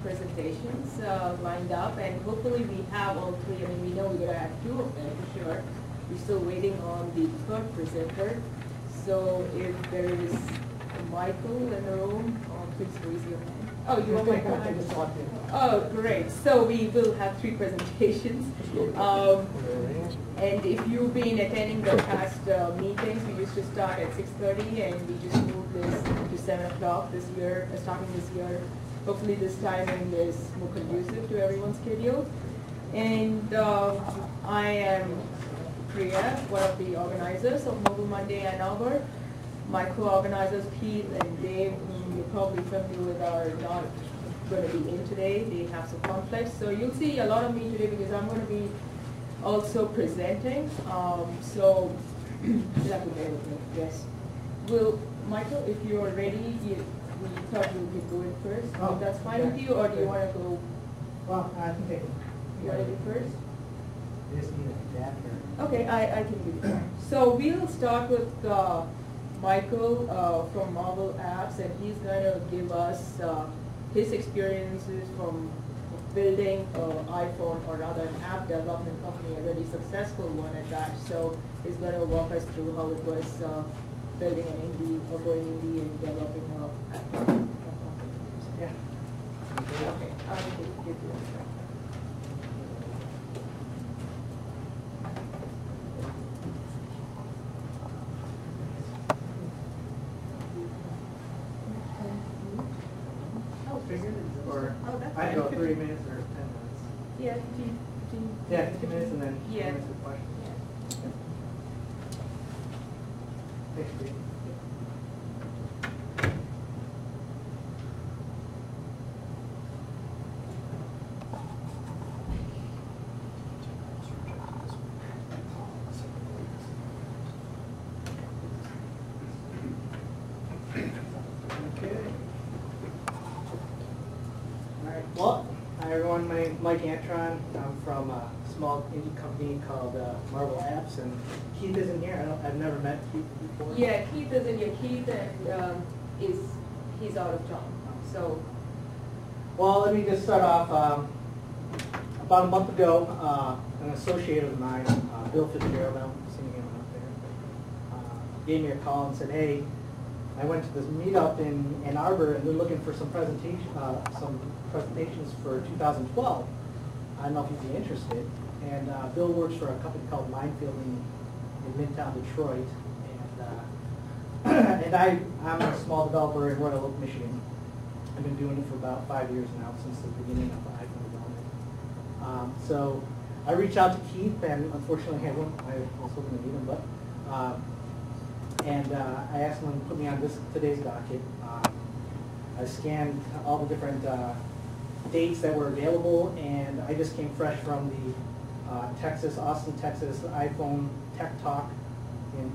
presentations lined up, and hopefully we have all three. I mean, we know we're going to have two of them for sure. We're still waiting on the third presenter. So if there is Michael in the room, please raise your hand. Oh, you want Michael? Oh, great. So we will have three presentations. And if you've been attending the past meetings, we used to start at 6:30, and we just moved this to 7 o'clock this year, starting this year. Hopefully this timing is more conducive to everyone's schedule. And I am Priya, one of the organizers of Mobile Monday and Arbor. My co-organizers, Keith and Dave, whom you're probably familiar with, are not going to be in today. They have some conflicts. So you'll see a lot of me today because I'm going to be also presenting. So you'll have to bear with me. Yes. Will Michael, if you're ready, we thought you could go in first. Oh, if that's fine with you, or do you want to go? Well, I can take it. You want to do first? You just need an adapter. Okay, I can do that. So we'll start with Michael from Mobile Apps, and he's going to give us his experiences from building an iPhone, or rather an app development company, a really successful one at that. So he's going to walk us through how it was building an indie, or going indie and developing an app. Yeah. Okay, I'll give you a Or Oh, that's I fine. go 3 minutes or 10 minutes. Yeah, 15. Yeah, 15 minutes and then 10 Yeah. minutes for questions. Thanks, Steve. Well, hi everyone, my name's Mike Antaran. I'm from a small indie company called Marvel Apps, and Keith isn't here. I've never met Keith before. Yeah, Keith isn't here. Keith and he's out of town. So. Well, let me just start off. About a month ago, an associate of mine, Bill Fitzgerald, I'm seeing him out there, gave me a call and said, "Hey, I went to this meetup in Arbor, and they're looking for some presentations for 2012. I don't know if you'd be interested." And Bill works for a company called Minefield in Midtown Detroit, and I'm a small developer in Royal Oak, Michigan. I've been doing it for about 5 years now, since the beginning of iPhone development. So I reached out to Keith, and unfortunately I was hoping to meet him, but. I asked him to put me on today's docket. I scanned all the different dates that were available, and I just came fresh from the Austin, Texas iPhone Tech Talk in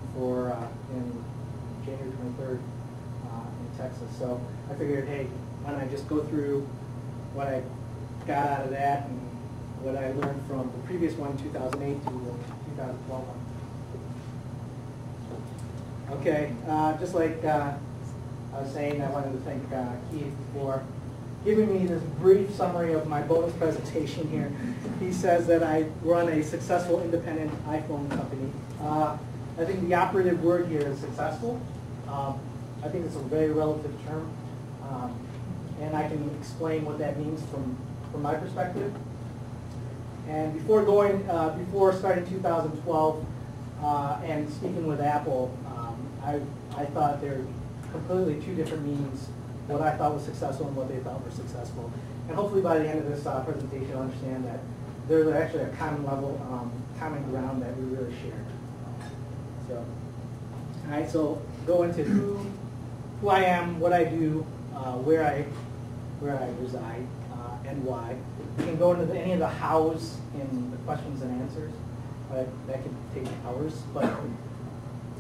January 23rd in Texas. So I figured, hey, why don't I just go through what I got out of that and what I learned from the previous one, 2008 to the 2012 one. Okay, just like I was saying, I wanted to thank Keith for giving me this brief summary of my bonus presentation here. He says that I run a successful independent iPhone company. I think the operative word here is successful. I think it's a very relative term, and I can explain what that means from my perspective. And before starting 2012 and speaking with Apple, I thought there were completely two different meanings, what I thought was successful and what they thought were successful. And hopefully by the end of this presentation, you'll understand that there's actually a common level, common ground that we really share. So, all right, so go into who I am, what I do, where I reside, and why. We can go into any of the hows in the questions and answers. That could take hours, but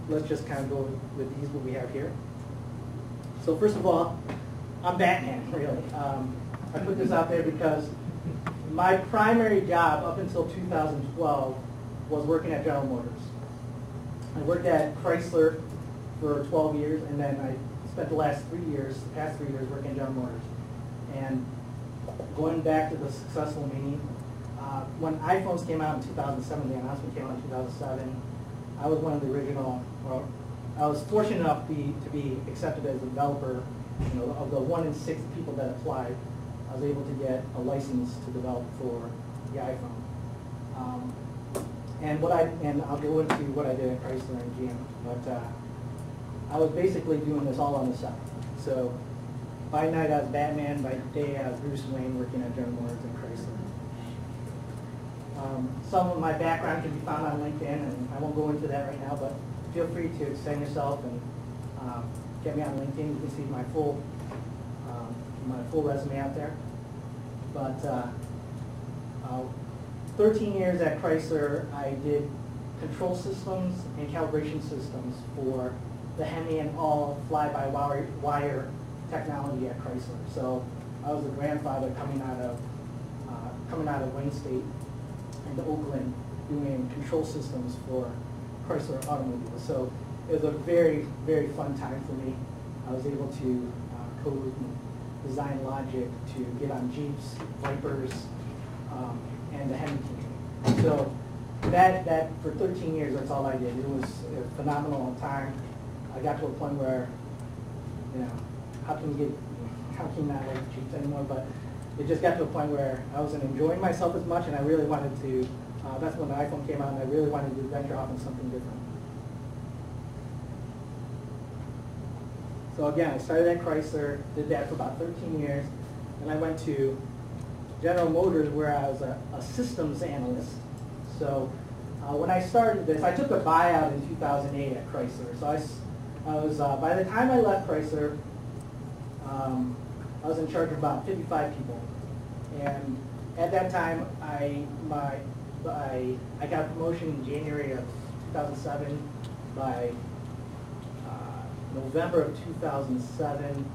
let's just kind of go with these, what we have here. So first of all, I'm Batman, really. I put this out there because my primary job up until 2012 was working at General Motors. I worked at Chrysler for 12 years, and then I spent the past 3 years working at General Motors. And going back to the successful meaning, when iPhones came out in 2007, the announcement came out in 2007, I was one of the original, well, I was fortunate enough to be accepted as a developer. You know, of the 1 in 6 people that applied, I was able to get a license to develop for the iPhone. And I'll go into what I did at Chrysler and GM, but I was basically doing this all on the side. So by night I was Batman, by day I was Bruce Wayne working at General Motors and Chrysler. Some of my background can be found on LinkedIn, and I won't go into that right now, but feel free to extend yourself and get me on LinkedIn. You can see my full resume out there. But 13 years at Chrysler, I did control systems and calibration systems for the Hemi and all fly-by-wire technology at Chrysler. So I was the grandfather coming out of Wayne State into Oakland doing control systems for Chrysler automobiles. So it was a very, very fun time for me. I was able to code and design logic to get on Jeeps, Vipers, and the Hemi team. So that for 13 years, that's all I did. It was a phenomenal time. I got to a point where, you know, how can you not like Jeeps anymore? But it just got to a point where I wasn't enjoying myself as much, and I really wanted to. That's when the iPhone came out, and I really wanted to venture off in something different. So again, I started at Chrysler, did that for about 13 years, and I went to General Motors where I was a systems analyst. So when I started this, I took a buyout in 2008 at Chrysler. So I was by the time I left Chrysler, I was in charge of about 55 people. And at that time, I got a promotion in January of 2007. By November of 2007,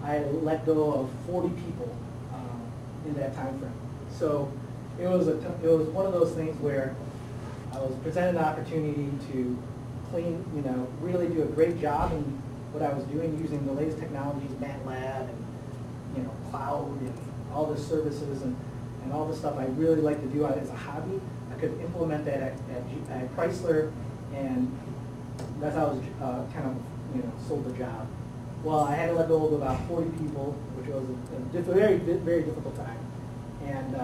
I let go of 40 people in that time frame. So it was one of those things where I was presented an opportunity to really do a great job in what I was doing using the latest technologies, MATLAB and cloud and all the services and all the stuff I really like to do as a hobby. I could implement that at Chrysler, and that's how I was kind of sold the job. Well, I had to let go of about 40 people, which was a very, very difficult time. And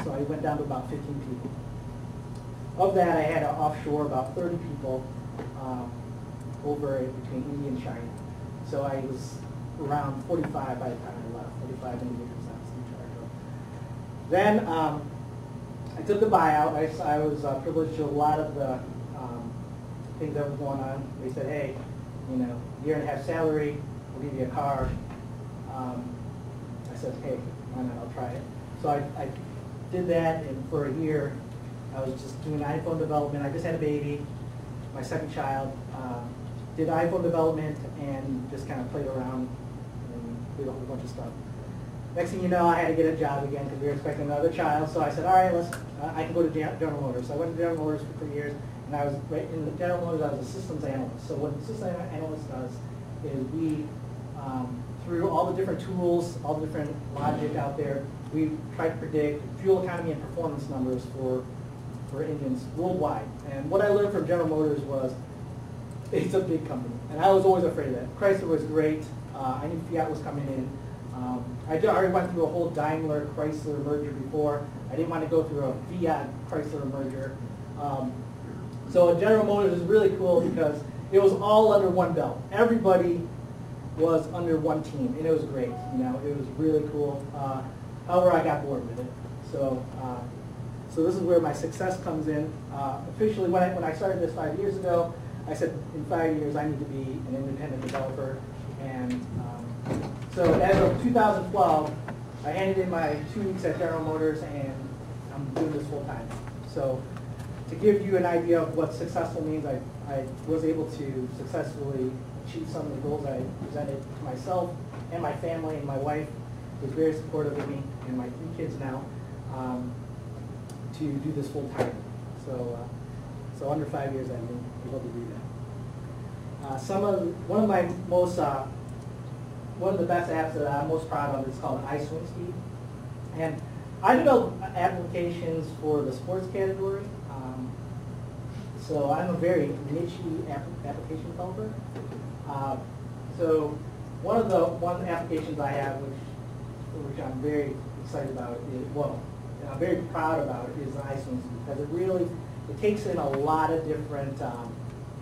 so I went down to about 15 people. Of that, I had to offshore about 30 people over between India and China. So I was around 45 by the time I left, 45 individuals I was in charge of. Then I took the buyout. I was privileged to a lot of the things that was going on. They said, hey, year and a half salary, we'll give you a car. I said, hey, why not? I'll try it. So I did that, and for a year, I was just doing iPhone development. I just had a baby, my second child. Did iPhone development and just kind of played around and did a whole bunch of stuff. Next thing you know, I had to get a job again because we were expecting another child. So I said, all right, I can go to General Motors. So I went to General Motors for 3 years, and I was in the General Motors. I was a systems analyst. So what a systems analyst does is we, through all the different tools, all the different logic out there, we try to predict fuel economy and performance numbers for engines worldwide. And what I learned from General Motors was it's a big company, and I was always afraid of that. Chrysler was great. I knew Fiat was coming in. I already went through a whole Daimler-Chrysler merger before. I didn't want to go through a Fiat-Chrysler merger. So General Motors is really cool because it was all under one belt. Everybody was under one team, and it was great. It was really cool. However, I got bored with it. So this is where my success comes in. Officially, when I started this 5 years ago, I said in 5 years I need to be an independent developer. And so as of 2012, I handed in my 2 weeks at General Motors, and I'm doing this full time. So to give you an idea of what successful means, I was able to successfully achieve some of the goals I presented to myself and my family, and my wife was very supportive of me and my 3 kids now to do this full time. So under 5 years I've been able to do that. One of the best apps that I'm most proud of is called iSwing Speed. And I develop applications for the sports category. So I'm a very niche application developer. So one applications I have, which I'm very excited about, I'm very proud about, is the iSwings, because it takes in a lot of different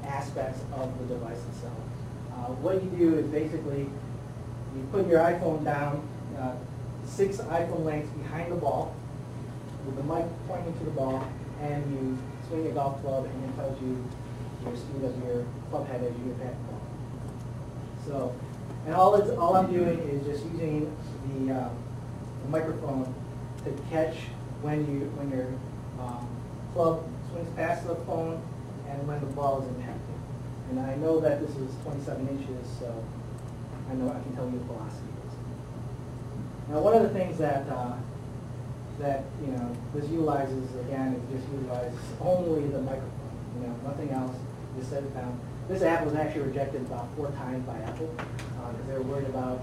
aspects of the device itself. What you do is basically you put your iPhone down 6 iPhone lengths behind the ball with the mic pointing to the ball, and you swing a golf club, and it tells you your speed of your club head as you impact the ball. So, and all I'm doing is just using the microphone to catch when your club swings past the phone and when the ball is impacted. And I know that this is 27 inches, so I know I can tell you the velocity is. Now, one of the things that this utilizes, again, it just utilizes only the microphone. Nothing else. Just set it down. This app was actually rejected about 4 times by Apple because they were worried about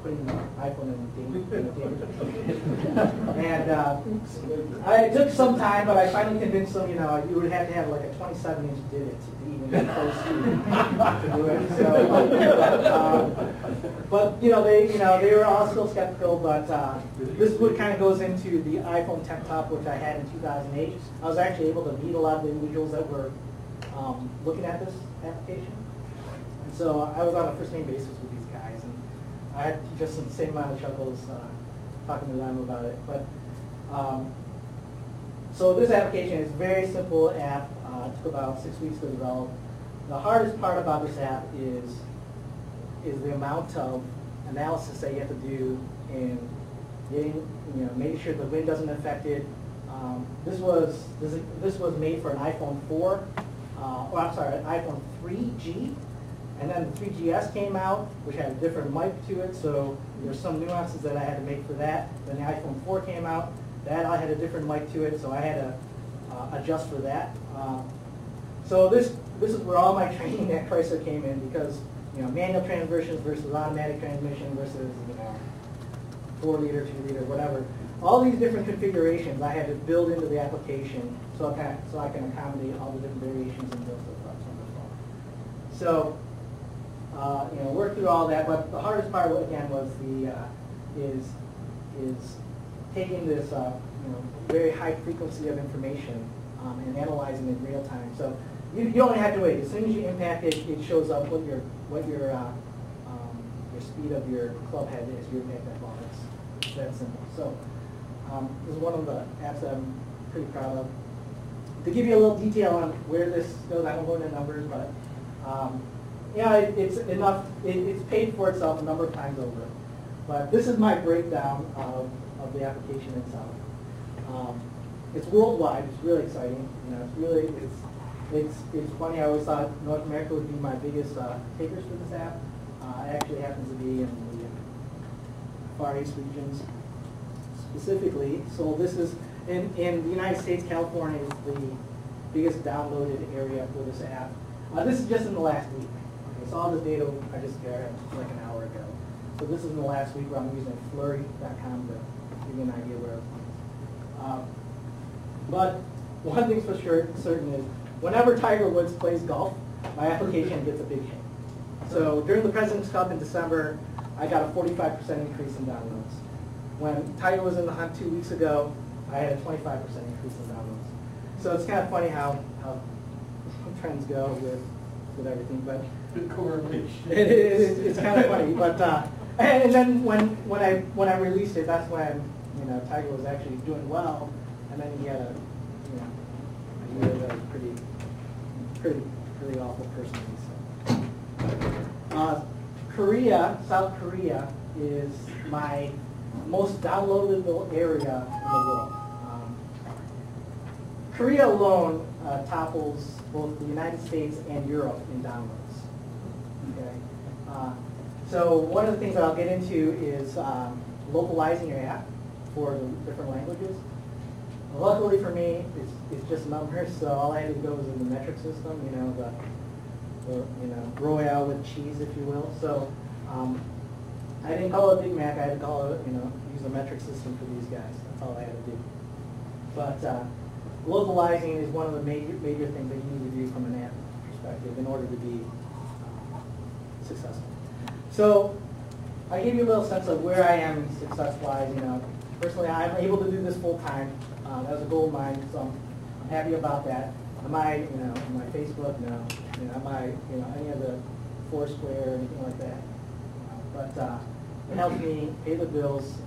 putting the iPhone in the And it took some time, but I finally convinced them. You would have to have like a 27-inch divot to even get close to do it. So, but they were all still skeptical. But this would kind of goes into the iPhone 10 top, which I had in 2008. I was actually able to meet a lot of the individuals that were looking at this application. And so I was on a first name basis with these guys, and I had just the same amount of chuckles talking to them about it. But so this application is a very simple app. It took about 6 weeks to develop. The hardest part about this app is the amount of analysis that you have to do in getting, making sure the wind doesn't affect it. This was made for an iPhone 4, an iPhone 3G. And then the 3GS came out, which had a different mic to it, so there's some nuances that I had to make for that. Then the iPhone 4 came out, that I had a different mic to it, so I had to adjust for that. So this is where all my training at Chrysler came in, because manual transversions versus automatic transmission versus 4-liter, 2-liter, whatever. All these different configurations I had to build into the application so I can accommodate all the different variations and builds of the phone. So. Work through all that, but the hardest part again was is taking this very high frequency of information and analyzing it in real time. So you only have to wait. As soon as you impact it, it shows up what your speed of your club head is. You impact that ball. It's that simple. So this is one of the apps that I'm pretty proud of. To give you a little detail on where this goes, I won't go into numbers, but. It's enough. It's paid for itself a number of times over. But this is my breakdown of the application itself. It's worldwide. It's really exciting. It's funny. I always thought North America would be my biggest takers for this app. It actually happens to be in the Far East regions specifically. So this is in the United States. California is the biggest downloaded area for this app. This is just in the last week. So all this data I just got like an hour ago. So this is in the last week where I'm using flurry.com to give you an idea where it's But one thing's for sure, certain is whenever Tiger Woods plays golf, my application gets a big hit. So during the President's Cup in December, I got a 45% increase in downloads. When Tiger was in the hunt 2 weeks ago, I had a 25% increase in downloads. So it's kind of funny how trends go with everything, but it's kind of funny. But and then when I released it, that's when Tiger was actually doing well, and then he had a year that was pretty awful personally. So. South Korea is my most downloadable area in the world. Korea alone topples both the United States and Europe in downloads. Okay. So one of the things that I'll get into is localizing your app for the different languages. Luckily for me, it's just numbers, so all I had to go was in the metric system, the Royale with cheese, if you will. So I didn't call it Big Mac. I had to call it, use a metric system for these guys. That's all I had to do. But localizing is one of the major things that you need to do from an app perspective in order to be successful. So I gave you a little sense of where I am success-wise. Personally, I'm able to do this full time. That was a goal of mine, so I'm happy about that. Am I, on my Facebook? No. Am I, any of the Foursquare or anything like that? But it helps me pay the bills,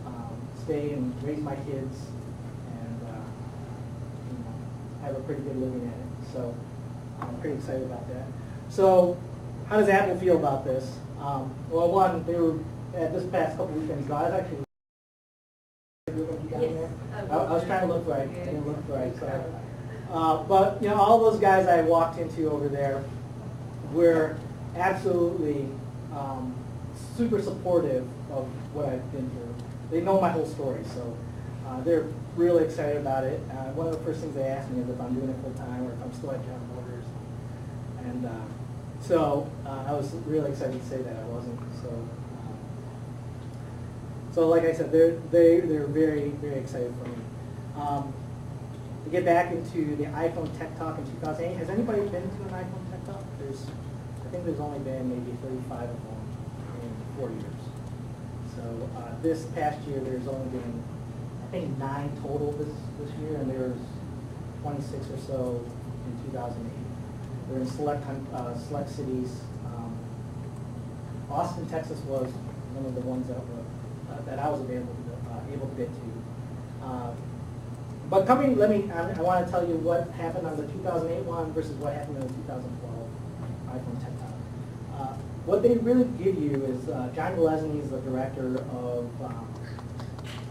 stay and raise my kids, and have a pretty good living at it. So I'm pretty excited about that. So how does Apple feel about this? Well, one, they were at this past couple weekends. I was actually I was trying to look right. I didn't look right. So, but all those guys I walked into over there were absolutely super supportive of what I've been through. They know my whole story, so they're really excited about it. One of the first things they asked me is if I'm doing it full time or if I'm still at General Motors. And so I was really excited to say that I wasn't. So like I said, they're very, very excited for me. To get back into the iPhone Tech Talk in 2008, has anybody been to an iPhone Tech Talk? I think there's only been maybe 35 of them in 4 years. So this past year, there's only been, I think, 9 total this year, and there's 26 or so in 2008. They're in select cities. Austin, Texas was one of the ones that I was able to get to. But I want to tell you what happened on the 2008 one versus what happened in the 2012 iPhone Tech Talk. What they really give you is John Gillespie is the director of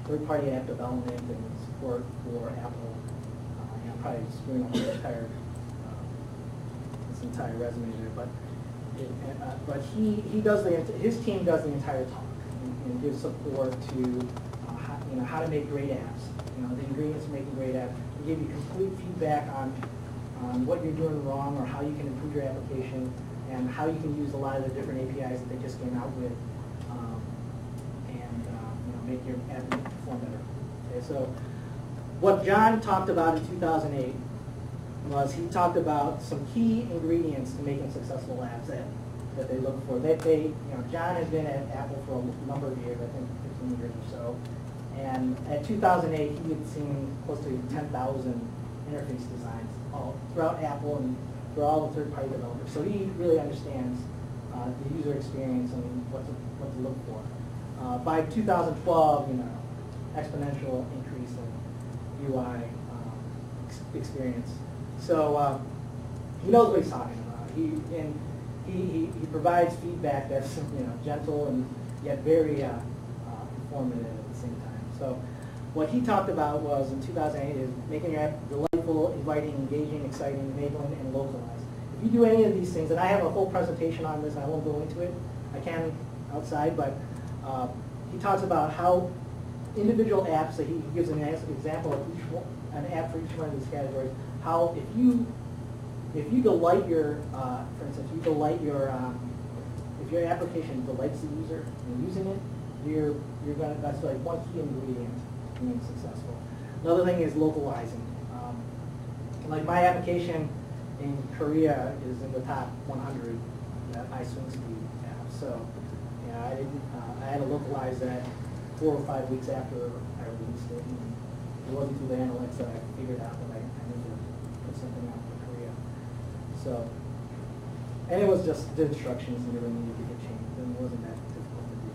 third-party app development and support for Apple. I'm probably screwing up this entire resume there, but he does his team does the entire talk and gives support to how to make great apps. The ingredients of making great apps. They give you complete feedback on what you're doing wrong or how you can improve your application and how you can use a lot of the different APIs that they just came out with and make your app perform better. Okay, so what John talked about in 2008 was he talked about some key ingredients to making successful apps that they look for. John has been at Apple for a number of years, I think 15 years or so. And at 2008, he had seen close to 10,000 interface designs all throughout Apple and for all the third-party developers. So he really understands the user experience and what to look for. By 2012, exponential increase in UI experience. So he knows what he's talking about. He provides feedback that's gentle and yet very informative at the same time. So what he talked about was in 2008 is making your app delightful, inviting, engaging, exciting, enabling, and localized. If you do any of these things, and I have a whole presentation on this, and I won't go into it. I can outside, but he talks about how individual apps, that he gives an example of an app for each one of these categories. How if you delight your, for instance, if your application delights the user in using it, that's like one key ingredient to being successful. Another thing is localizing. Like my application in Korea is in the top 100 high swing speed apps. So I had to localize that 4 or 5 weeks after I released it. And it wasn't through the analytics that I figured out that I need to put something out for Korea. So, and it was just the instructions and really needed to get changed. And it wasn't that difficult to do.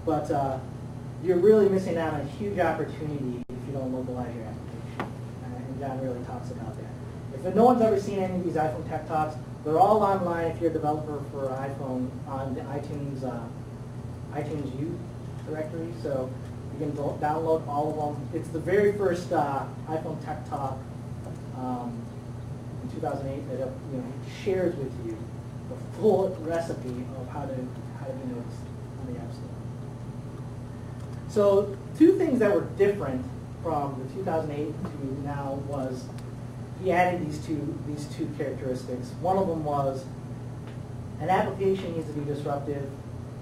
But you're really missing out on a huge opportunity if you don't localize your application. And John really talks about that. If no one's ever seen any of these iPhone Tech Talks, they're all online if you're a developer for iPhone on the iTunes U directory. So you can download all of them. It's the very first iPhone Tech Talk in 2008 that shares with you the full recipe of how to be noticed on the App Store. So 2 things that were different from the 2008 to now was he added these two characteristics. One of them was an application needs to be disruptive,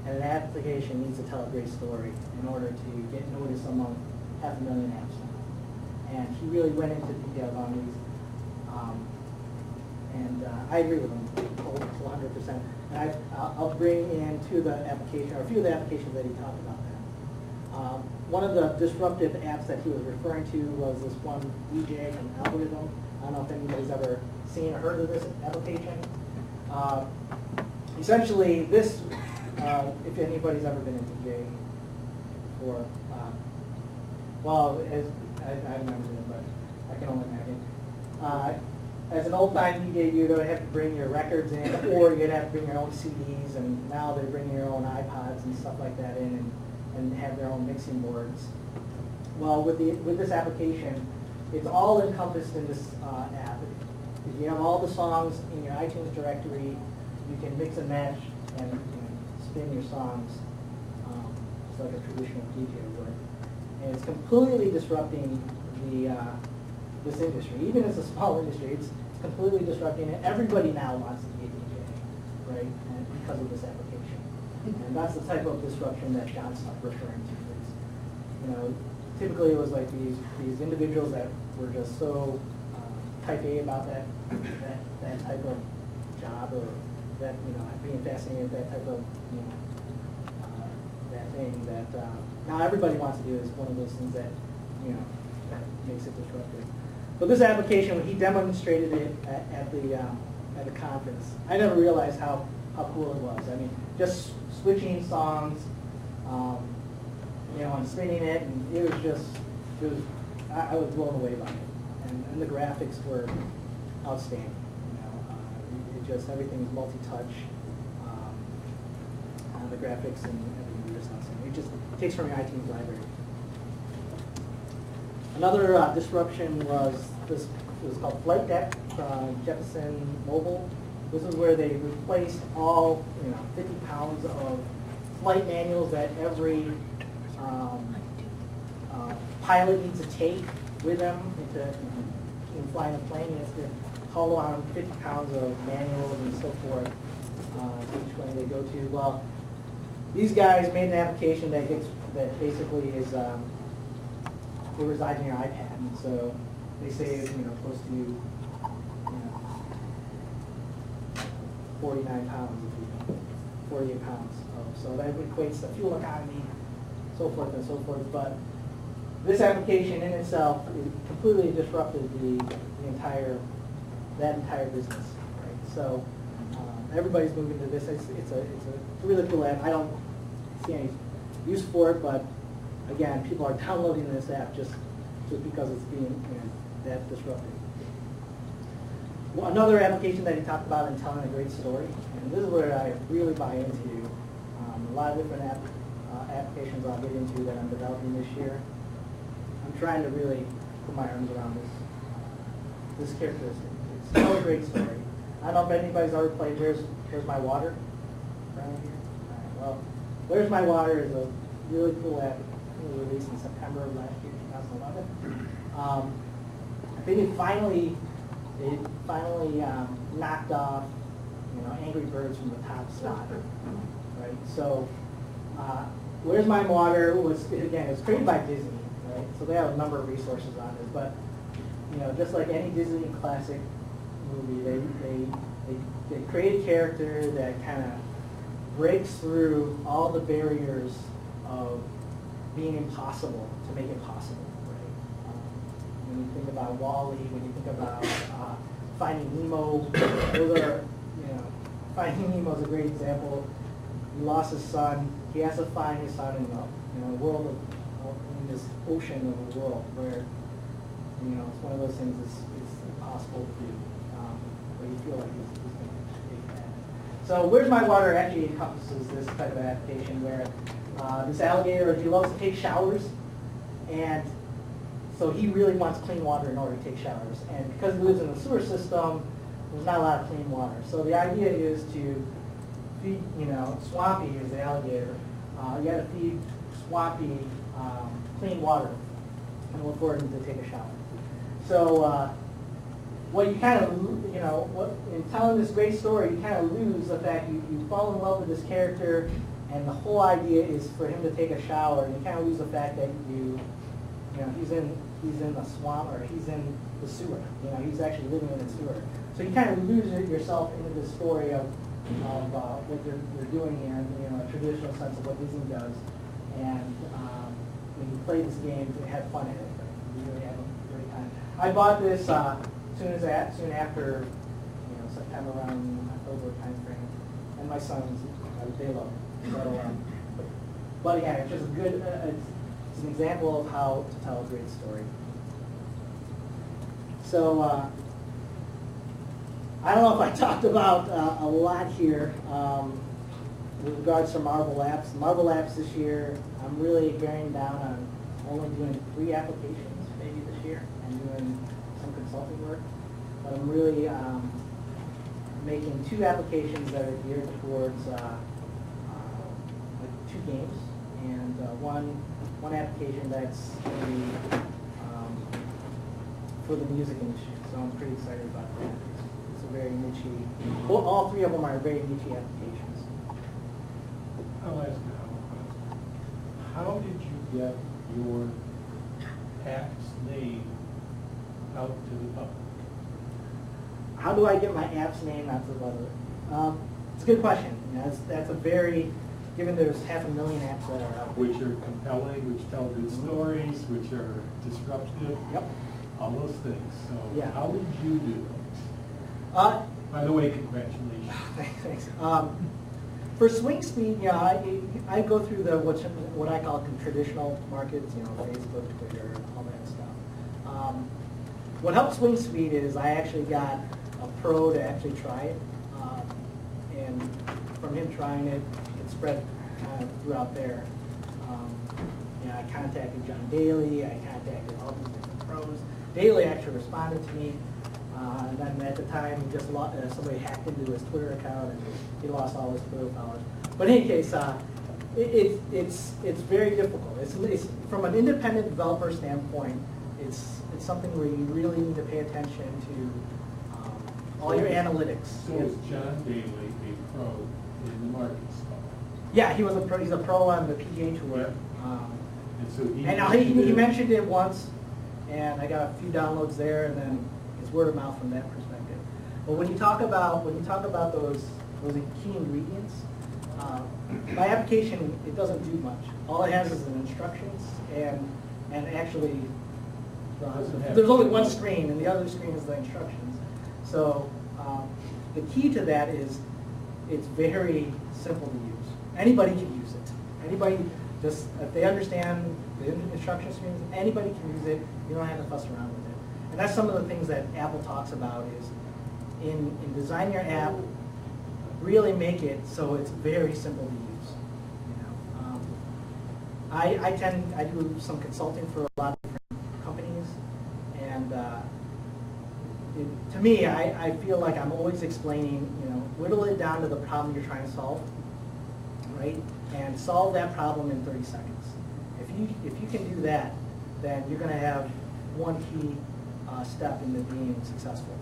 and an application needs to tell a great story in order to get noticed among 500,000 apps now. And he really went into details on these. I agree with him 100%. And I'll bring into the application, or a few of the applications that he talked about there. One of the disruptive apps that he was referring to was this one DJ from Algorithm. I don't know if anybody's ever seen or heard of this application. Essentially, this, if anybody's ever been in DJ before, well, I remember it, but I can only imagine. As an old-time DJ, you'd have to bring your records in, or you'd have to bring your own CDs, and now they're bringing your own iPods and stuff like that in, and have their own mixing boards. Well, with this application, it's all encompassed in this app. If you have all the songs in your iTunes directory, you can mix and match and spin your songs just like a traditional DJ would. And it's completely disrupting this industry. Even as a small industry, it's completely disrupting it. Everybody now wants to be a DJ, right? And because of this application. And that's the type of disruption that John's referring to. Typically it was like these individuals that were just so type A about that type of job, or that being fascinated with that type of that thing that now everybody wants to do. Is one of those things that that makes it disruptive. But this application, when he demonstrated it at the conference, I never realized how cool it was. I mean, just switching songs, and spinning it, and it was I was blown away by it. And the graphics were outstanding. Everything is multi-touch. The graphics and everything was just outstanding. It just takes from your iTunes library. Another disruption was this. It was called Flight Deck from Jeppesen Mobile. This is where they replaced all 50 pounds of flight manuals that every pilot needs to take with them in flying a plane. He has to haul around 50 pounds of manuals and so forth each plane they go to. Well, these guys made an application that basically is it resides in your iPad, and so they save close to 49 pounds, 48 pounds. So that equates to fuel economy, so forth and so forth. But this application in itself completely disrupted that entire business. Right? So everybody's moving to this. It's a really cool app. I don't see any use for it, but again, people are downloading this app just because it's being that disruptive. Well, another application that he talked about in telling a great story, and this is where I really buy into a lot of different applications I'll get into that I'm developing this year. I'm trying to really put my arms around this characteristic. It's tell a great story. I don't know if anybody's ever played Here's My Water around here. All right, well, Where's My Water is a really cool app. It was released in September of last year, 2011. I think it finally knocked off Angry Birds from the top spot, right? So Where's My Water was created by Disney, right? So they have a number of resources on this, but just like any Disney classic movie, they create a character that kind of breaks through all the barriers of being impossible to make it possible, right? When you think about WALL-E, when you think about Finding Nemo, those are, Finding Nemo is a great example. He lost his son. He has to find his son in a world in this ocean of a world where, it's one of those things it's impossible to do, where you feel like he's going to take that. So Where's My Water actually encompasses this type of application where this alligator, he loves to take showers, and so he really wants clean water in order to take showers. And because he lives in the sewer system, there's not a lot of clean water. So the idea is to feed, Swampy is the alligator. You got to feed Swampy clean water and look for him to take a shower. So what you kind of, in telling this great story, you kind of lose the fact you fall in love with this character. And the whole idea is for him to take a shower, and you kind of lose the fact that he's in the swamp, or he's in the sewer. He's actually living in the sewer. So you kind of lose yourself into the story of what they're doing here, in a traditional sense of what Disney does. And when you play this game, you have fun in it. You really have a great time. I bought this soon after September, around October timeframe, and my sons, they love it. So, but yeah, it's just a good. It's an example of how to tell a great story. So I don't know if I talked about a lot here with regards to Marvel Apps. Marvel Apps this year, I'm really bearing down on only doing 3 applications maybe this year and doing some consulting work. But I'm really making 2 applications that are geared towards like 2 games, and one application that's for the music industry. So I'm pretty excited about that. It's a very niche. Well, all 3 of them are very niche applications. I'll ask you now. How did you get your app's name out to the public? How do I get my app's name out to the public? It's a good question. That's a very, given there's 500,000 apps that are out there. Which are compelling, which tell good stories, which are disruptive. Yep. All those things. So Yeah. how did you do it? By the way, congratulations. Thanks. For swing speed, I go through the what I call traditional markets, Facebook, Twitter, all that stuff. What helped swing speed is I actually got a pro to actually try it, and from him trying it, it spread kind of throughout there. I contacted John Daly, I contacted all these different pros. Daly actually responded to me. And then at the time, somebody hacked into his Twitter account, and he lost all his Twitter followers. But in any case, it's very difficult. It's from an independent developer standpoint, it's something where you really need to pay attention to all your analytics. So is John Daly a pro in the market spot? Yeah, he was a pro. He's a pro on the PGA Tour. And so he mentioned it once, and I got a few downloads there, and then it's word of mouth from that perspective. But when you talk about those key ingredients, my application, it doesn't do much. All it has is an instructions, and actually there's only one screen, and the other screen is the instructions. So the key to that is it's very simple to use. Anybody can use it. Anybody, just if they understand the instruction screens, anybody can use it. You don't have to fuss around with it. And that's some of the things that Apple talks about is in design your app, really make it so it's very simple to use. I do some consulting for a lot of different companies, and to me, I feel like I'm always explaining, whittle it down to the problem you're trying to solve, right? And solve that problem in 30 seconds. If you can do that, then you're going to have one key step into being successful.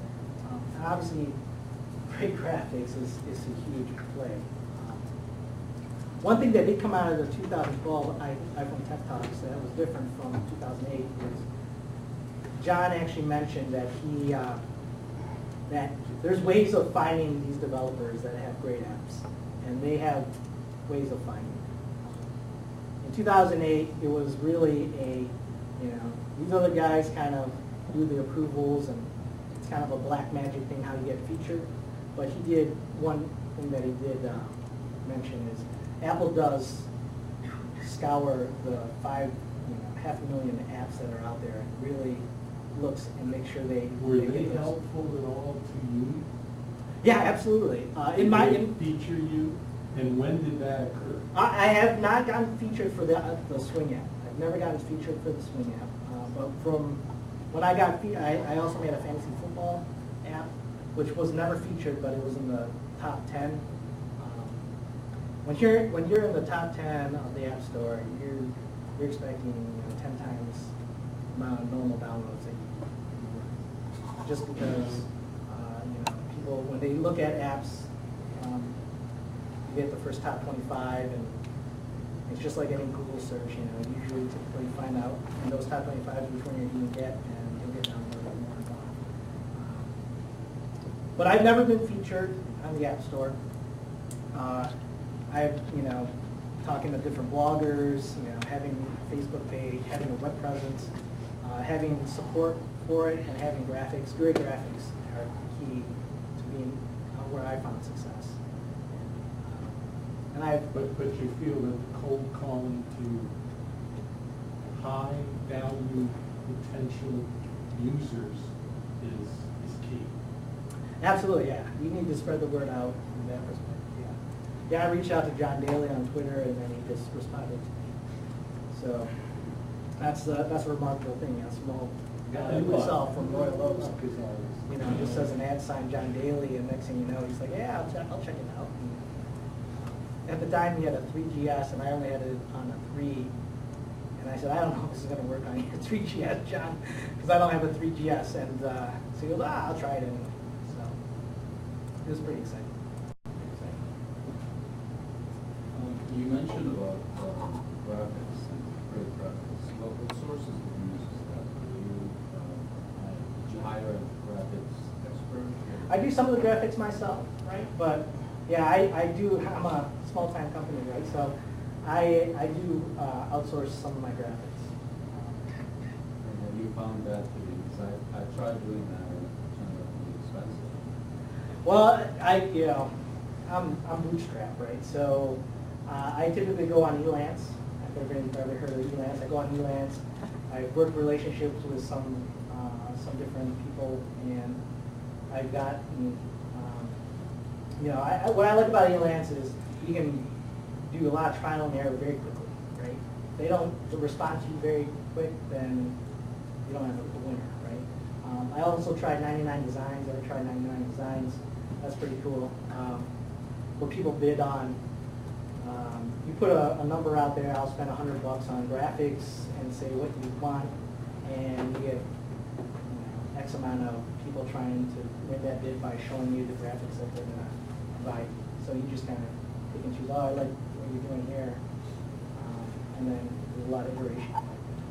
And obviously, great graphics is a huge play. One thing that did come out of the 2012 iPhone Tech Talks that was different from 2008 is John actually mentioned that that there's ways of finding these developers that have great apps, and they have ways of finding them. In 2008, it was really these other guys kind of do the approvals, and it's kind of a black magic thing how you get featured. But one thing that he did mention is Apple does scour the 500,000 apps that are out there and really looks and make sure they Were they they get those. helpful at all to you? Yeah, absolutely. Did they feature you, and when did that occur? I have not gotten featured for the Swing app. I've never gotten featured for the Swing app. But from when I got featured, I also made a fantasy football app, which was never featured, but it was in the top 10. When you're in the top 10 of the App Store, you're expecting 10 times the amount of normal downloads that you run. Just because people, when they look at apps, you get the first top 25, and It's just like any Google search, you know, usually typically find out in those top 25 which one you're going to get, and you'll get downloaded more and more. But I've never been featured on the App Store. I've, you know, talking to different bloggers, you know, having a Facebook page, having a web presence, having support for it, and having graphics. Great graphics are key to being where I found success. And But you feel that the cold calling to high value potential users is key. Absolutely, yeah. You need to spread the word out from that perspective, yeah. Yeah, I reached out to John Daly on Twitter, and then he just responded to me. So that's a remarkable thing. A small guy like myself from Royal Oaks, you know, just says an ad sign John Daly, and next thing you know, he's like, yeah, I'll check it out. And at the time, he had a 3GS, and I only had it on a 3. And I said, I don't know if this is going to work on your 3GS, John, because I don't have a 3GS. And so he goes, I'll try it anyway. So it was pretty exciting. You mentioned about graphics and great graphics. What sources did you use for that? Did you hire a graphics expert? I do some of the graphics myself, right? But yeah, I do. I'm a small-time company, right? So I do outsource some of my graphics. And have you found that to be? Because I tried doing that and it turned out to be expensive. Well, I'm bootstrapped, right? So I typically go on Elance. I've ever heard of Elance. I go on Elance. I work relationships with some different people, and I've got, what I like about Elance is you can do a lot of trial and error very quickly, right? If they don't respond to you very quick, then you don't have a winner, right? I also tried 99 Designs. I tried 99 Designs. That's pretty cool. What people bid on. You put a number out there, I'll spend $100 on graphics and say what you want, and you get X amount of people trying to win that bid by showing you the graphics that they're going to buy. So you just kind of pick and choose, oh, I like what you're doing here, and then there's a lot of iteration.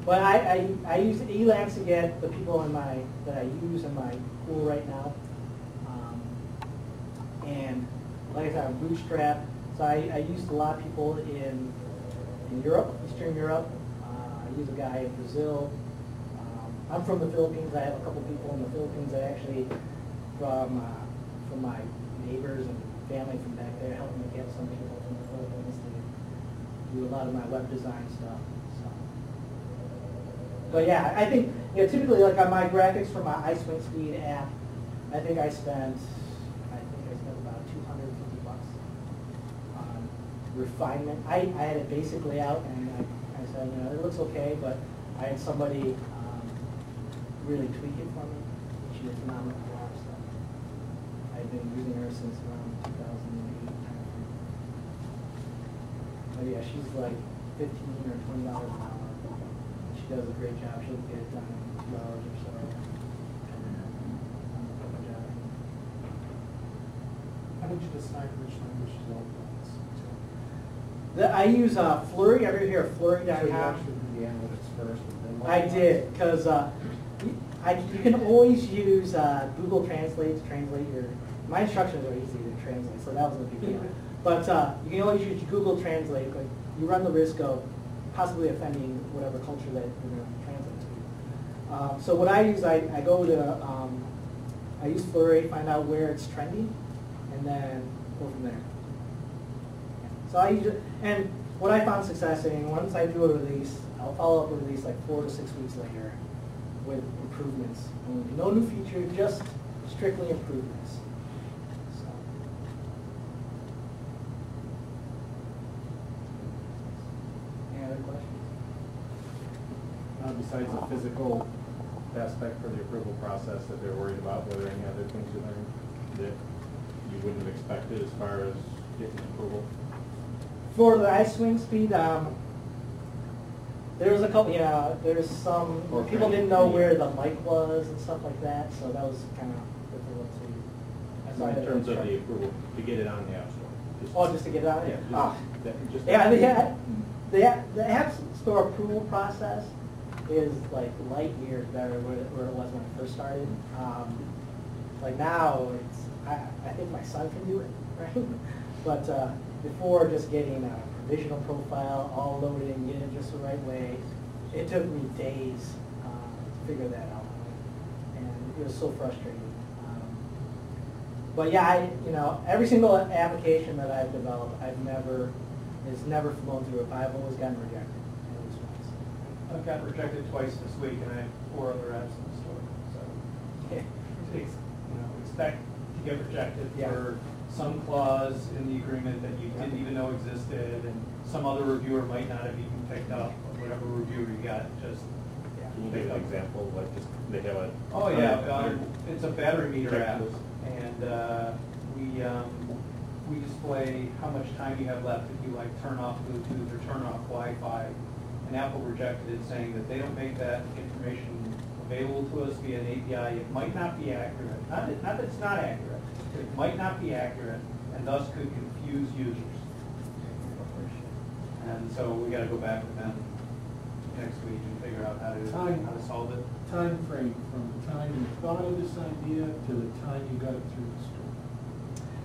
But I use Elance to get the people that I use in my pool right now, and like I said, I'm bootstrapped. So I used a lot of people in Europe, Eastern Europe. I use a guy in Brazil. I'm from the Philippines. I have a couple people in the Philippines that actually, from my neighbors and family from back there, helping me get some people from the Philippines to do a lot of my web design stuff. So. But yeah, I think typically like on my graphics for my iSwingSpeed app, I think I spent about $250 on refinement. I had it basically out, and I said, it looks okay, but I had somebody really tweak it for me. She was phenomenal. So I've been using her since around 2008. But yeah, she's like $15 or $20 an hour. She does a great job. She'll get it done in 2 hours or so. How did you decide which language to go with? I use Flurry. Ever hear of Flurry.com? So you actually do the analytics first and then... I did, because you can always use Google Translate to translate your... My instructions are easy to translate, so that wasn't a big deal. But you can always use Google Translate. Like, you run the risk of possibly offending whatever culture that you're going to translate to. So what I use, I go to... I use Flurry, find out where it's trending, and then go from there. So I use it, and what I found success in, once I do a release, I'll follow up a release like 4 to 6 weeks later with improvements. No new feature, just strictly improvements. So. Any other questions? Besides the physical aspect for the approval process that they're worried about, were there any other things you learned that you wouldn't have expected as far as getting approval? For the iSwingSpeed, there was a couple, there's some, people didn't know where the mic was and stuff like that, so that was kind of difficult to... So in terms of the approval, to get it on the App Store? Just to get it on? Yeah. They the App Store approval process is like light years better where it was when I first started. Like now, I think my son can do it, right? But before, just getting a provisional profile all loaded and getting it just the right way, it took me days to figure that out, and it was so frustrating. But yeah, every single application that I've developed, it's never flown through. I've always gotten rejected, at least once. I've gotten rejected twice this week, and I have 4 other apps in the store. So, Yeah. expect to get rejected Yeah. for some clause in the agreement that you didn't even know existed, and some other reviewer might not have even picked up, or whatever reviewer you got, just Can you give an example, like just, they have a. Oh, yeah, it's a battery meter app, Checkers. and we display how much time you have left if you like turn off Bluetooth or turn off Wi-Fi. And Apple rejected it, saying that they don't make that information available to us via an API. It might not be accurate. Not that it's not accurate. It might not be accurate, and thus could confuse users. And so we got to go back with them next week and figure out how to solve it. Time frame from the time you thought of this idea to the time you got it through the store.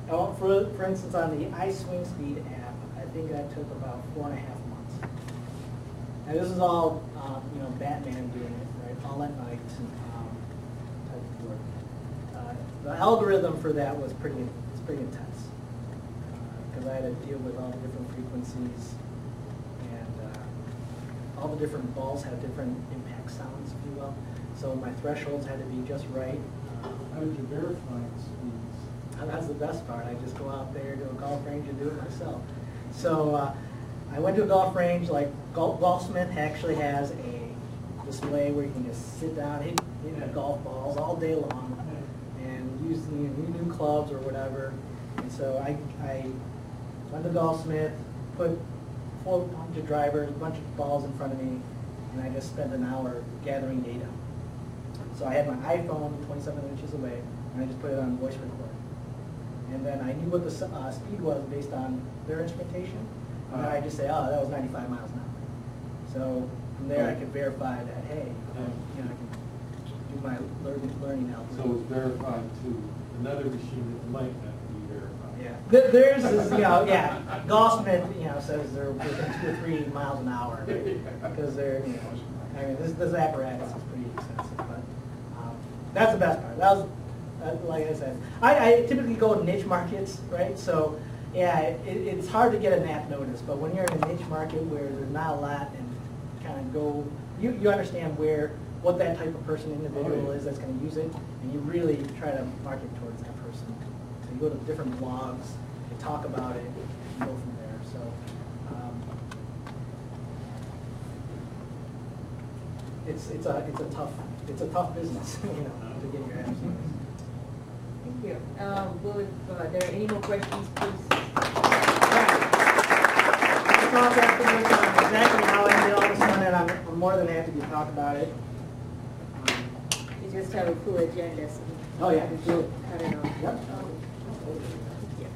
Now, for instance, on the iSwing Speed app, I think that took about 4.5 months. And this is all, Batman doing it, right? All at night type of work. The algorithm for that was pretty intense because I had to deal with all the different frequencies, and all the different balls have different impact sounds, if you will. So my thresholds had to be just right. How did you verify the speeds? That's the best part. I just go out there to a golf range and do it myself. So I went to a golf range. Like Golfsmith actually has a display where you can just sit down, hit golf balls all day long, and use new clubs or whatever. And so I went to Golfsmith, put 400 drivers, a bunch of balls in front of me, and I just spent an hour gathering data. So I had my iPhone 27 inches away, and I just put it on voice record. And then I knew what the speed was based on their instrumentation. And then I just say, oh, that was 95 miles an hour. So from there I could verify that, hey, I can do my learning algorithm. So it's verified to another machine that might not be verified. Yeah. Theirs is, Golfsmith, says they're within 2 or 3 miles an hour, right? Because they're, this apparatus is pretty expensive, but that's the best part. That was, like I said, I typically go to niche markets, right? So, it's hard to get a NAP notice, but when you're in a niche market where there's not a lot and kind of go, you understand what that type of person, individual is that's going to use it, and you really try to market towards that person. So you go to different blogs, you talk about it, and go from there. So, it's a tough business, to get your apps noticed. Thank you. If there are any more questions, please. Let's talk afterwards on exactly how I did all this one, and I'm more than happy to talk about it. You just have a full agenda. So Oh, yeah. I don't know. Yep. Yeah.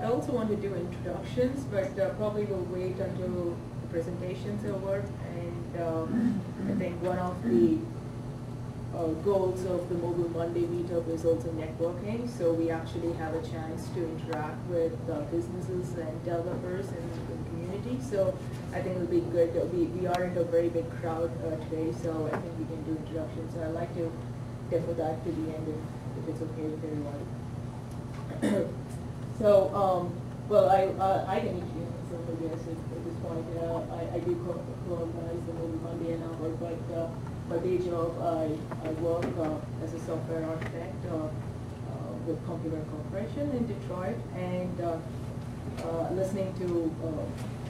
I also want to do introductions, but probably we'll wait until the presentation's over. And I think one of the goals of the Mobile Monday meetup is also networking. So we actually have a chance to interact with businesses and developers in the community. So I think it'll be good. We aren't a very big crowd today, so I think we can do introductions. So I'd like to defer that to the end if it's okay with everyone. So, I can introduce myself, I guess, at this point. I do co-organize the Mobile Monday and Arbor, but by day job, I work as a software architect with Compuware Corporation in Detroit, and listening to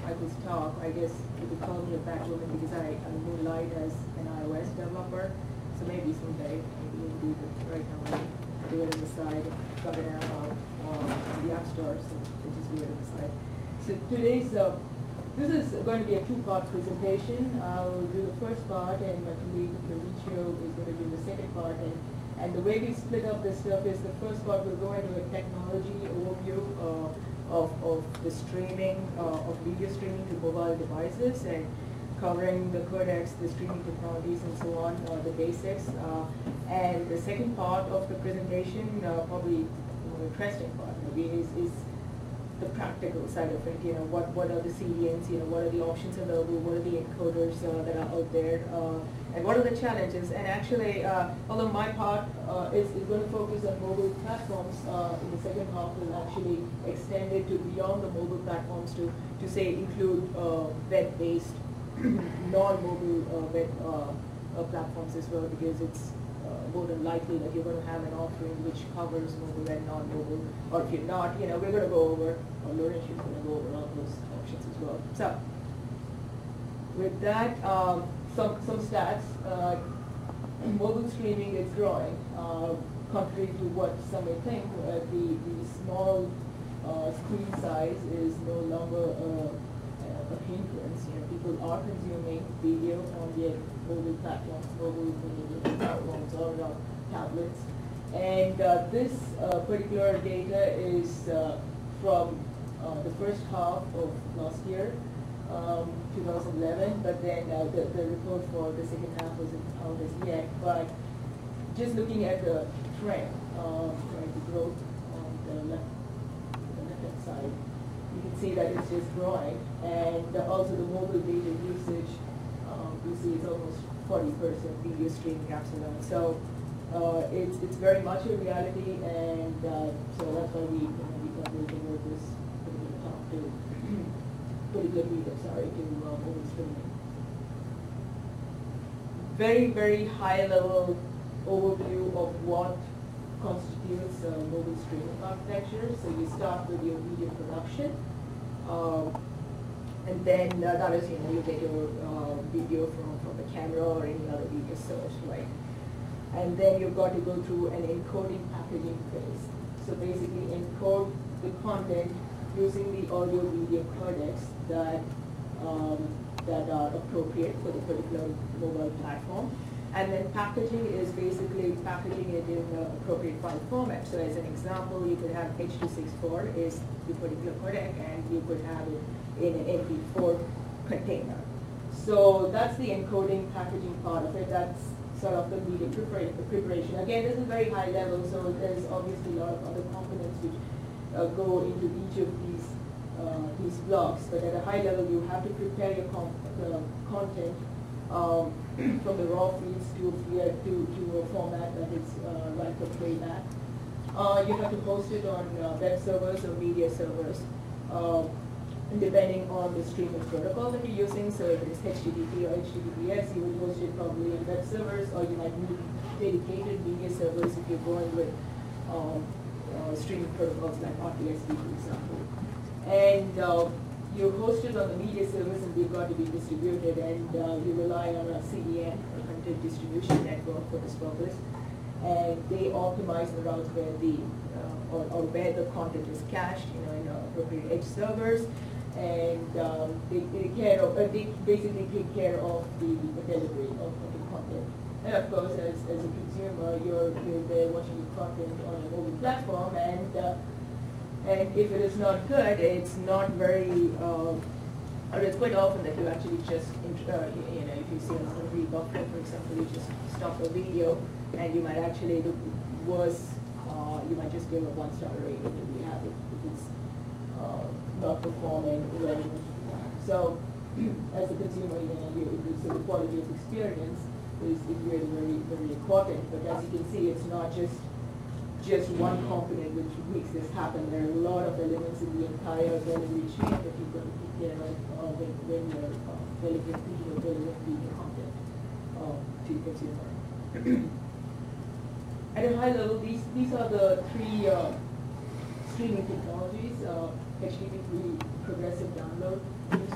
Michael's talk, I guess you could call me a Batwoman because I moonlight as an iOS developer. So maybe someday, maybe we'll do it right now. I do it on the side, got it out on the App Store, so I just do it on the side. So today's, this is going to be a two-part presentation. I'll do the first part, and my colleague Mauricio is going to do the second part. And the way we split up this stuff is the first part will go into a technology overview of the streaming, of video streaming to mobile devices, and covering the codecs, the streaming technologies, and so on, the basics. And the second part of the presentation, probably the more interesting part, maybe, is the practical side of it. You know, what are the CDNs? You know, what are the options available? What are the encoders that are out there? And what are the challenges? And actually, although my part is going to focus on mobile platforms, in the second half we'll actually extend it to beyond the mobile platforms to say include web-based, non-mobile web platforms as well, because it's more than likely that you're going to have an offering which covers mobile and non-mobile, or if you're not, you know, we're going to go over, or Laurentiu is going to go over all those options as well. So, with that, some stats. Mobile streaming is growing. Contrary to what some may think, the small screen size is no longer a hindrance. You know, people are consuming video on their mobile platforms, mobile platforms or tablets. And this particular data is from the first half of last year, 2011, but then the report for the second half wasn't out as yet. But just looking at the trend, the growth on the left-hand side, you can see that it's just growing. And also the mobile data usage, you see it's almost 40% video streaming apps alone. So it's very much a reality, and so that's why we thought we could work this particular talk to pretty good read, to mobile streaming. Very, very high level overview of what constitutes mobile streaming architecture. So you start with your video production, and then that is, you know, you get your video from the camera or any other video source, right? And then you've got to go through an encoding packaging phase. So basically encode the content using the audio video codecs that are appropriate for the particular mobile platform. And then packaging is basically packaging it in an appropriate file format. So as an example, you could have H.264 is the particular codec, and you could have it in an MP4 container. So that's the encoding packaging part of it. That's sort of the media preparation. Again, this is very high level, so there's obviously a lot of other components which go into each of these blocks. But at a high level, you have to prepare your content from the raw feeds to a format that is right for playback. You have to host it on web servers or media servers, depending on the streaming protocol that you're using. So if it's HTTP or HTTPS, you would host it probably in web servers, or you might need dedicated media servers if you're going with streaming protocols like RTSP, for example. And you host it on the media servers, and they've got to be distributed, and you rely on a CDN, or content distribution network, for this purpose. And they optimize the routes where the or where the content is cached, you know, in appropriate edge servers, and they basically take care of the delivery of the content. And of course, as a consumer, you're there watching the content on a mobile platform, and if it is not good, it's not very, or it's quite often that you actually just, you know, if you see on a rebuffer, for example, you just stop a video, and you might actually, the worst, you might just give a 1-star rating if you have it, if it's not performing well. So, as a consumer, you know, so the quality of experience is really very, very important. But as you can see, it's not just one component which makes this happen. There are a lot of elements in the entire delivery chain that you've got to take care of when you're delivering video content to the consumer. At a high level, these are the three streaming technologies: HTTP, progressive download,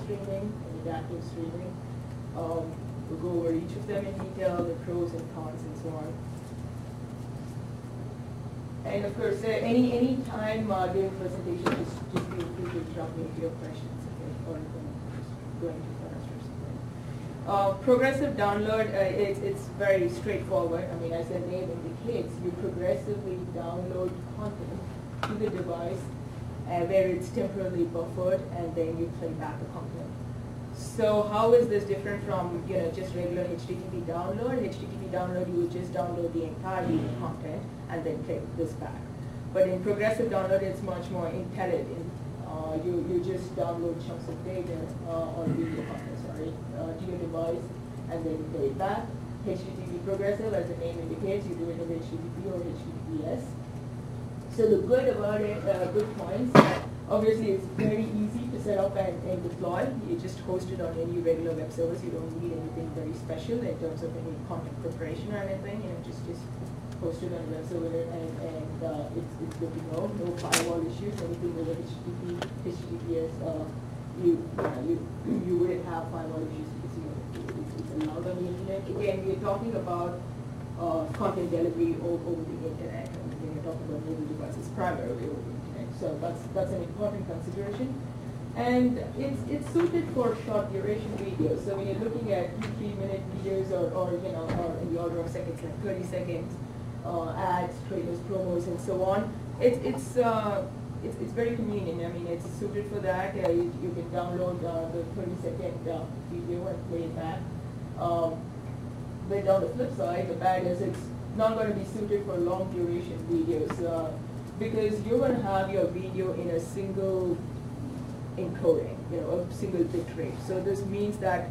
streaming, and adaptive streaming. We'll go over each of them in detail, the pros and cons, and so on. And of course, any time during presentation, just feel free to drop me your questions, okay, or just going too fast or something. Progressive download, it's very straightforward. I mean, as the name indicates, you progressively download content to the device where it's temporarily buffered, and then you play back the content. So how is this different from just regular HTTP download? HTTP download, you would just download the entire video content and then play this back. But in progressive download, it's much more intelligent. You just download chunks of data or video content, to your device and then play it back. HTTP progressive, as the name indicates, you do it in HTTP or HTTPS. So the good about it, good points, obviously it's very easy to set up and deploy. You just host it on any regular web service. You don't need anything very special in terms of any content preparation or anything. Just host it on a web server and it's good to go. No firewall issues, anything with HTTP, HTTPS, you wouldn't have firewall issues because it's allowed on the internet. Again, we're talking about content delivery over the internet. We're talking about mobile devices primarily over the internet. So that's an important consideration. And it's suited for short duration videos. So when you're looking at 2-3 minute videos or in the order of seconds, like 30 seconds, ads, trailers, promos, and so on, it's very convenient. I mean, it's suited for that. You can download the 30-second video and play it back. But on the flip side, the bad is it's not going to be suited for long duration videos because you're going to have your video in a single encoding, a single bit rate. So this means that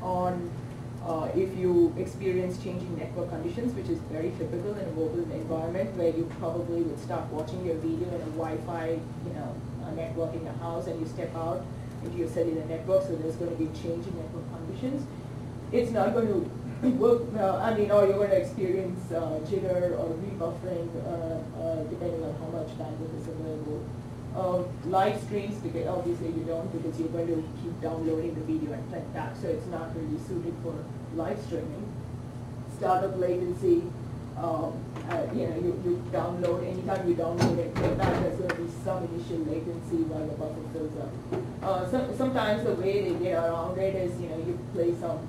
if you experience changing network conditions, which is very typical in a mobile environment where you probably would start watching your video in a Wi-Fi, network in the house, and you step out into your cellular network, so there's going to be a change in network conditions. It's not going to work, or you're going to experience jitter or rebuffering depending on how much bandwidth is available. Live streams, because obviously you don't, because you're going to keep downloading the video and play back, so it's not really suited for live streaming. Startup latency, you download, anytime you download and play back, there's going to be some initial latency while the buffer fills up. Sometimes the way they get around it is, you play some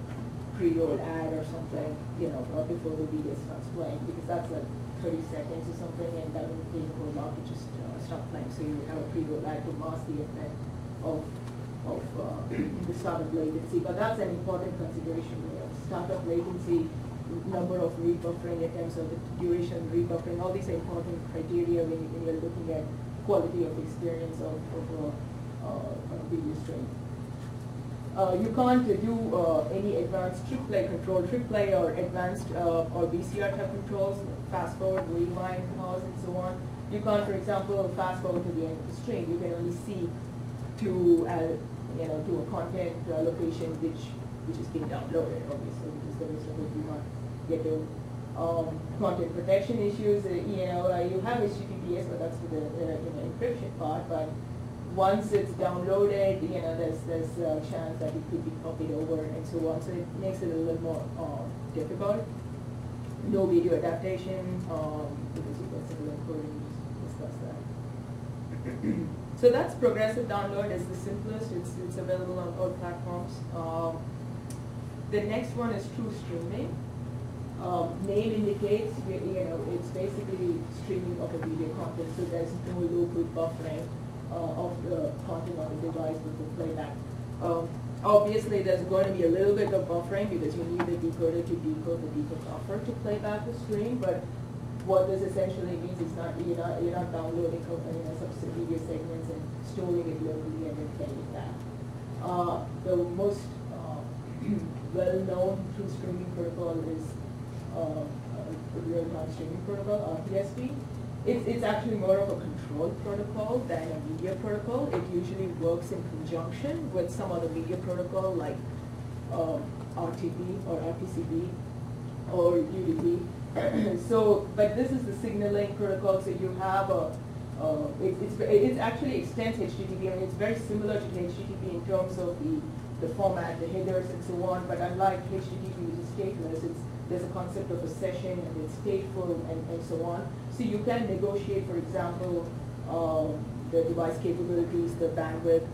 pre-roll ad or something, before the video starts playing, because that's like 30 seconds or something, and that will take a whole lot to just stop playing. So you have a pre-roll ad to mask the effect of the startup latency. But that's an important consideration there. Startup latency, number of rebuffering attempts, or the duration of rebuffering, all these are important criteria when you're looking at quality of experience of a video stream. You can't do any advanced trip play control, trip play or advanced or VCR type controls, fast forward, rewind, pause, and so on. You can't, for example, fast forward to the end of the stream. You can only see to a content location which is being downloaded, obviously, because the rest of it you not get to. Content protection issues, you have HTTPS, but that's for the encryption part. But once it's downloaded, there's a chance that it could be copied over and so on. So it makes it a little more difficult. No video adaptation, because you've got single encoding, discuss that. So that's progressive download. It's the simplest. It's available on all platforms. The next one is true streaming. Name indicates, it's basically streaming of a video content, so there's no local buffering of the content on the device with the playback. Obviously, there's going to be a little bit of buffering because you need the decoder to decode the decoder buffer to play back the stream. But what this essentially means is you're not downloading some video segments and storing it locally and then playing it back. The most well-known true streaming protocol is real-time streaming protocol, RTSP. It's actually more of a control protocol than a media protocol. It usually works in conjunction with some other media protocol like RTP or RTCP or UDP. So, but this is the signaling protocol, so you have it actually extends HTTP. I mean, it's very similar to HTTP in terms of the format, the headers, and so on. But unlike HTTP, which is stateless, there's a concept of a session, and it's stateful, and so on. So you can negotiate, for example, the device capabilities, the bandwidth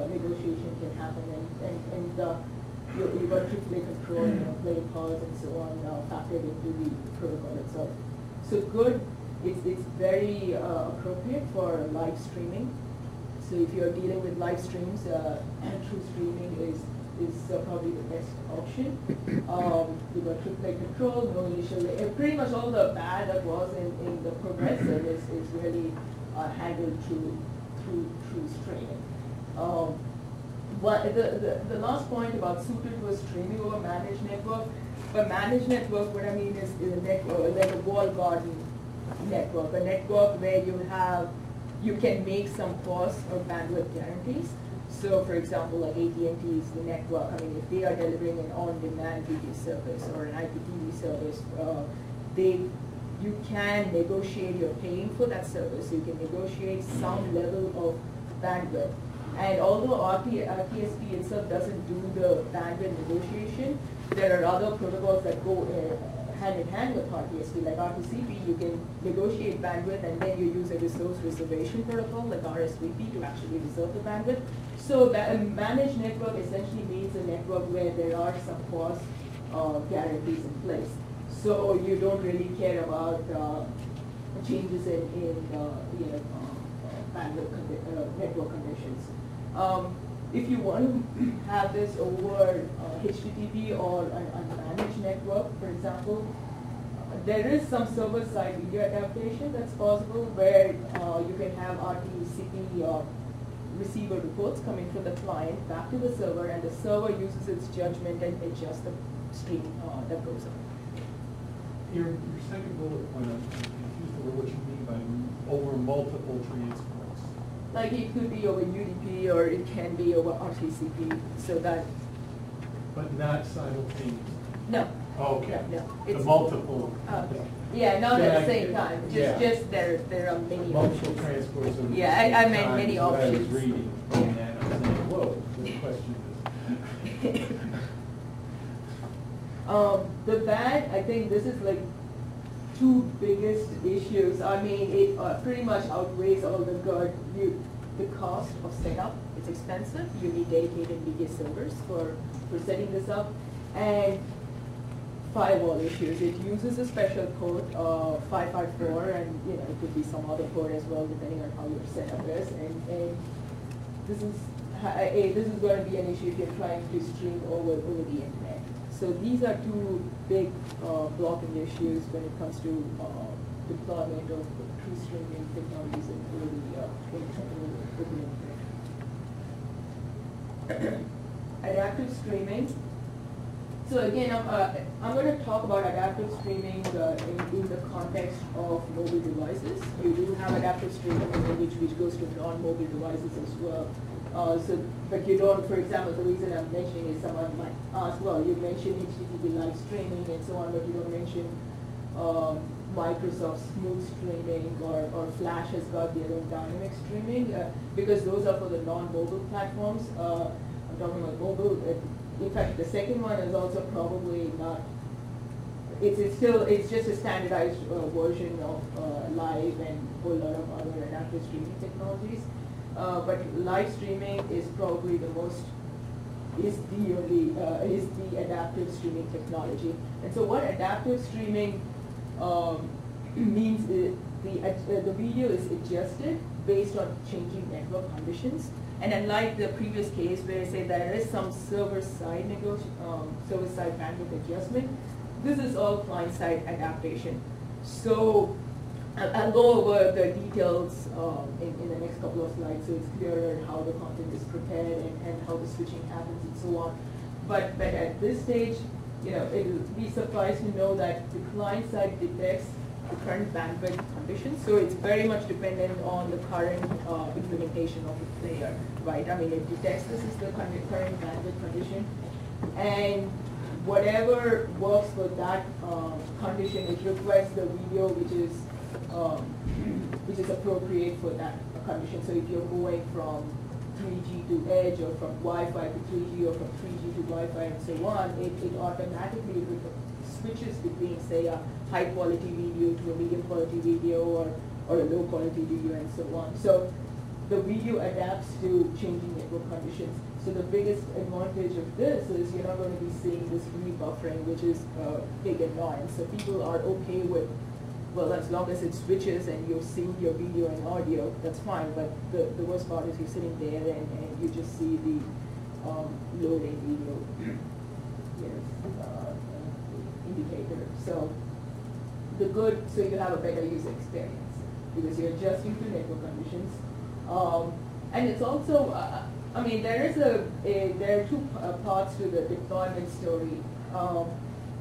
negotiation can happen, and you've got AAA control, play pods, and so on, factored into the protocol itself. So good. It's very appropriate for live streaming. So if you're dealing with live streams, true streaming is probably the best option. You've got AAA control, no initial, pretty much all the bad that was in the progressive is really handled through streaming. But the last point about suited was streaming over managed network. But managed network, what I mean is a network, like a walled garden network, a network where you can make some cost or bandwidth guarantees. So for example, like AT&T is the network. I mean, if they are delivering an on-demand video service or an IPTV service, you can negotiate, you're paying for that service, you can negotiate some level of bandwidth. And although RTSP itself doesn't do the bandwidth negotiation, there are other protocols that go hand in hand with RTSP, like RTCP. You can negotiate bandwidth, and then you use a resource reservation protocol like RSVP to actually reserve the bandwidth. So a managed network essentially means a network where there are some cost guarantees in place. So you don't really care about changes in bandwidth network conditions. If you want to have this over HTTP or an unmanaged network, for example, there is some server-side video adaptation that's possible where you can have RTCP receiver reports coming from the client back to the server, and the server uses its judgment and adjusts the stream that goes on. Your second bullet point, I'm confused over what you mean by over multiple transports. Like it could be over UDP or it can be over RTCP, so that. But not simultaneously? No. Okay. No. The multiple. Yeah, not at the same Yeah, time. yeah. Just there are many Multiple options. transports. Of Yeah, I meant many what I was options. reading from that, I was saying, whoa, the question is. The bad, I think this is like two biggest issues. I mean, it pretty much outweighs all the good. The cost of setup, it's expensive. You need dedicated media servers for setting this up. And firewall issues. It uses a special port, 554, and it could be some other port as well, depending on how your setup is. And this is going to be an issue if you're trying to stream over the internet. So these are two big blocking issues when it comes to deployment of true streaming technologies over the internet. Adaptive streaming. So again, I'm going to talk about adaptive streaming in the context of mobile devices. You do have adaptive streaming which goes to non-mobile devices as well. But you don't, for example, the reason I'm mentioning is someone might ask, well, you mentioned HTTP live streaming and so on, but you don't mention Microsoft Smooth Streaming or Flash has got their own dynamic streaming, because those are for the non-mobile platforms. I'm talking about mobile. In fact, the second one is also probably not. It's just a standardized version of live and a whole lot of other adaptive streaming technologies. But live streaming is probably the adaptive streaming technology. And so what adaptive streaming means is the video is adjusted based on changing network conditions. And unlike the previous case where I say there is some server-side bandwidth adjustment, this is all client-side adaptation. So I'll go over the details in the next couple of slides, so it's clearer how the content is prepared and how the switching happens and so on. But at this stage, it will be suffice to know that the client side detects the current bandwidth conditions. So it's very much dependent on the current implementation of the player, right? I mean, it detects this is the current bandwidth condition, and whatever works for that condition, it requests the video which is appropriate for that condition. So if you're moving from 3G to edge, or from Wi-Fi to 3G, or from 3G to Wi-Fi, and so on, it automatically switches between, say, a high quality video to a medium quality video, or a low quality video, and so on. So the video adapts to changing network conditions. So the biggest advantage of this is you're not going to be seeing this rebuffering, which is a big annoyance. So people are okay with, well, as long as it switches and you're seeing your video and audio, that's fine. But the worst part is you're sitting there and you just see the loading video indicator. So so you have a better user experience because you're adjusting to network conditions. And it's also, I mean, there are two parts to the deployment story.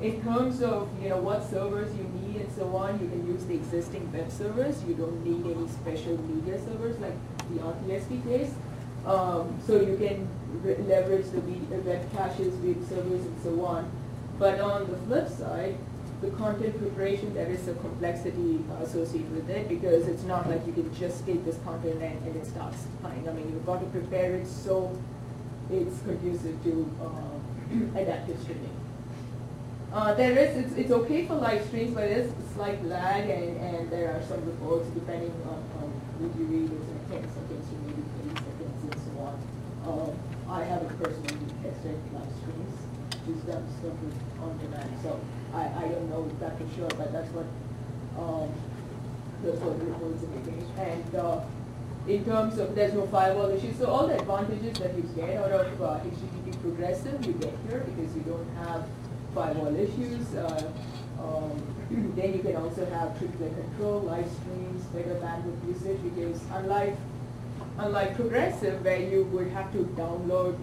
In terms of what servers you need and so on, you can use the existing web servers. You don't need any special media servers like the RTSP case. So you can leverage the web caches, web servers, and so on. But on the flip side, the content preparation, there is a complexity associated with it, because it's not like you can just take this content and it starts fine. I mean, you've got to prepare it so it's conducive to adaptive streaming. It's okay for live streams, but there's a slight lag, and there are some reports, depending on what you read, it's like 10 seconds to maybe 30 seconds and so on. I haven't personally tested live streams, just done stuff on demand, so I don't know that for sure, but that's what the reports indicate. And in terms of, there's no firewall issues, so all the advantages that you get out of HTTP progressive, you get here because you don't have firewall issues. Then you can also have triplet control, live streams, better bandwidth usage, because unlike progressive, where you would have to download,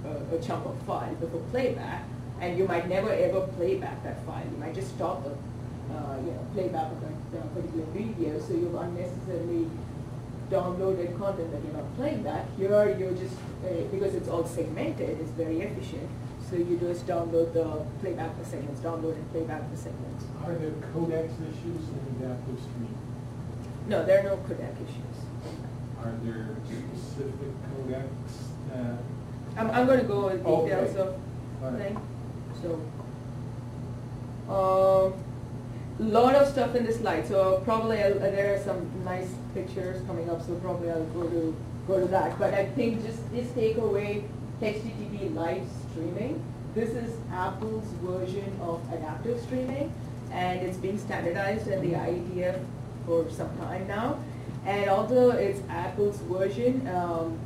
a chunk of file before playback, and you might never ever play back that file. You might just stop the playback of that particular video, so you've unnecessarily downloaded content that you're not playing back. Here, you're just because it's all segmented, it's very efficient. So you just download the playback the segments, download and playback the segments. Are there codecs issues in adaptive stream? No, there are no codec issues. Are there specific codecs? I'm going to go with details of Right. thing. So, a lot of stuff in this slide. So probably there are some nice pictures coming up. So probably I'll go to that. But I think just this takeaway, HTTP live streaming. This is Apple's version of adaptive streaming, and it's being standardized in the IETF for some time now. And although it's Apple's version,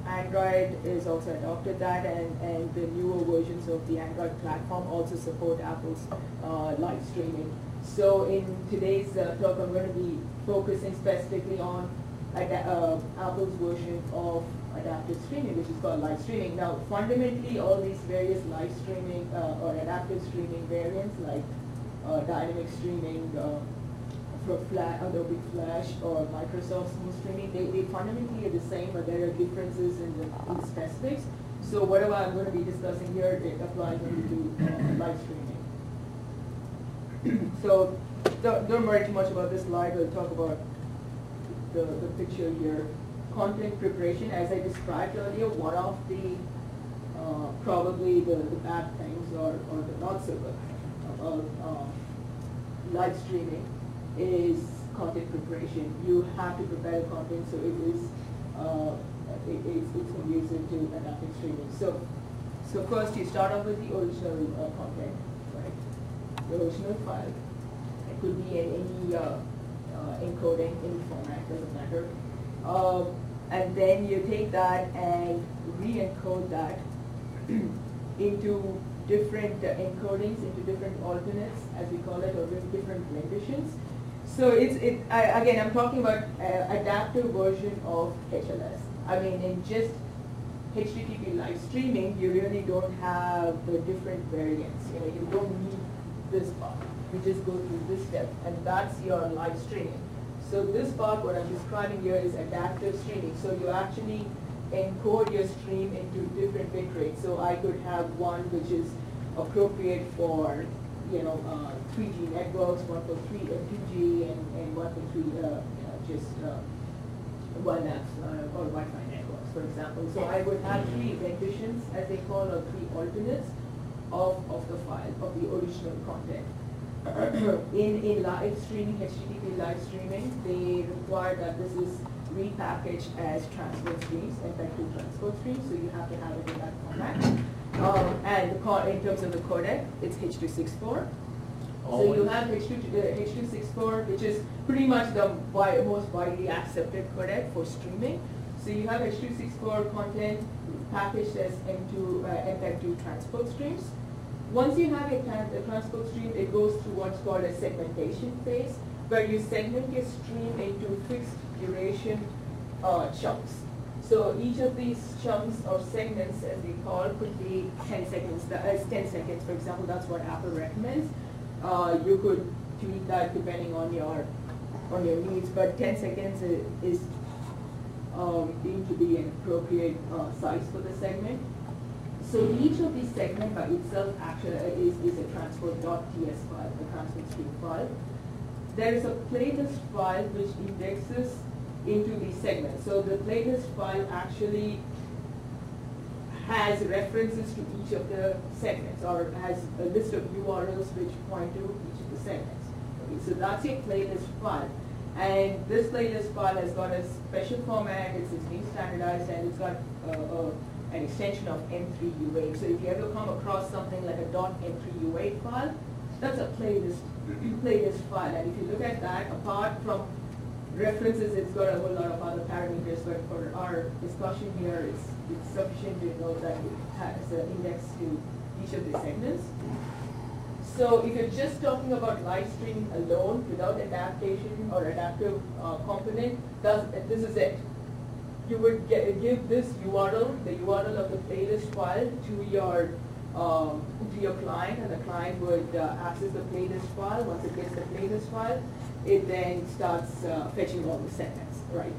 Android is also adopted that, and the newer versions of the Android platform also support Apple's live streaming. So in today's talk, I'm going to be focusing specifically on Apple's version of adaptive streaming, which is called live streaming. Now, fundamentally, all these various live streaming or adaptive streaming variants, like dynamic streaming, Adobe Flash or Microsoft Smooth Streaming, they fundamentally are the same, but there are differences in the specifics. So whatever I'm going to be discussing here, it applies only to live streaming. So don't worry too much about this slide. We'll talk about the picture here. Content preparation, as I described earlier, one of the probably the bad things or the not so good about live streaming is content preparation. You have to prepare the content so it's conducive to adaptive streaming. So first you start off with the original content, right? The original file. It could be in any encoding, any format, doesn't matter. And then you take that and re-encode that into different encodings, into different alternates, as we call it, or different renditions. So again, I'm talking about adaptive version of HLS. I mean, in just HTTP live streaming, you really don't have the different variants. You don't need this part. You just go through this step, and that's your live streaming. So this part, what I'm describing here, is adaptive streaming. So you actually encode your stream into different bit rates. So I could have one which is appropriate for, 3G networks, one for 2G, and one for 3, just WANAPs or Wi-Fi networks, for example. So I would have 3 renditions, as they call, or 3 alternates of the file, of the original content. In live streaming, HTTP live streaming, they require that this is repackaged as transport streams, effective transport streams, so you have to have it in that format. And in terms of the codec, it's H.264. So you have H.264, which is pretty much the most widely accepted codec for streaming. So you have H.264 content packaged as MPEG-2 transport streams. Once you have a transport stream, it goes through what's called a segmentation phase, where you segment your stream into fixed duration chunks. So each of these chunks or segments, as they call, could be 10 seconds. 10 seconds, for example, that's what Apple recommends. You could tweak that depending on your needs, but 10 seconds is deemed to be an appropriate size for the segment. So each of these segments by itself actually is a transport.ts file, a transport stream file. There is a playlist file which indexes into these segments. So the playlist file actually has references to each of the segments, or has a list of URLs which point to each of the segments. Okay, so that's your playlist file. And this playlist file has got a special format, it's been standardized, and it's got an extension of M3U8. So if you ever come across something like a .M3U8 file, that's a playlist file. And if you look at that, apart from references, it's got a whole lot of other parameters, but for our discussion here, it's sufficient to know that it has an index to each of the segments. So if you're just talking about live streaming alone, without adaptation or adaptive component, this is it. You would give this URL, the URL of the playlist file, to your client, and the client would access the playlist file. Once it gets the playlist file, it then starts fetching all the segments, right?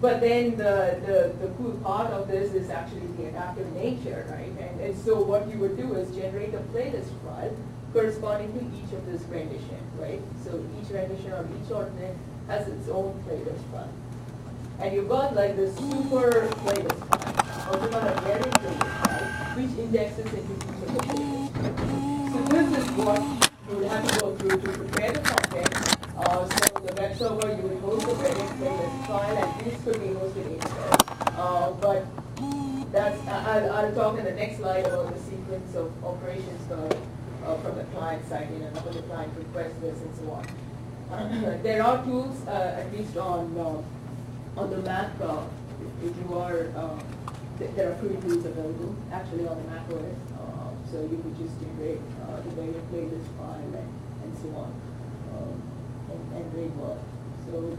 But then the cool part of this is actually the adaptive nature, right? And so what you would do is generate a playlist file corresponding to each of this rendition, right? So each rendition or each alternate has its own playlist file. And you've got like this super playlist file, or you've got a very playlist file, which indexes into each of the playlists. So this is what you would have to go through to prepare the content. So the web server, you would host the various playlist file, and these could be hosted anywhere. But that's, I'll talk in the next slide about the sequence of operations from the client side, when the client requests this and so on. There are tools, at least on the Mac, if you are, there are free tools available actually on the Mac OS, so you could just generate the various playlist file and so on, and great work. So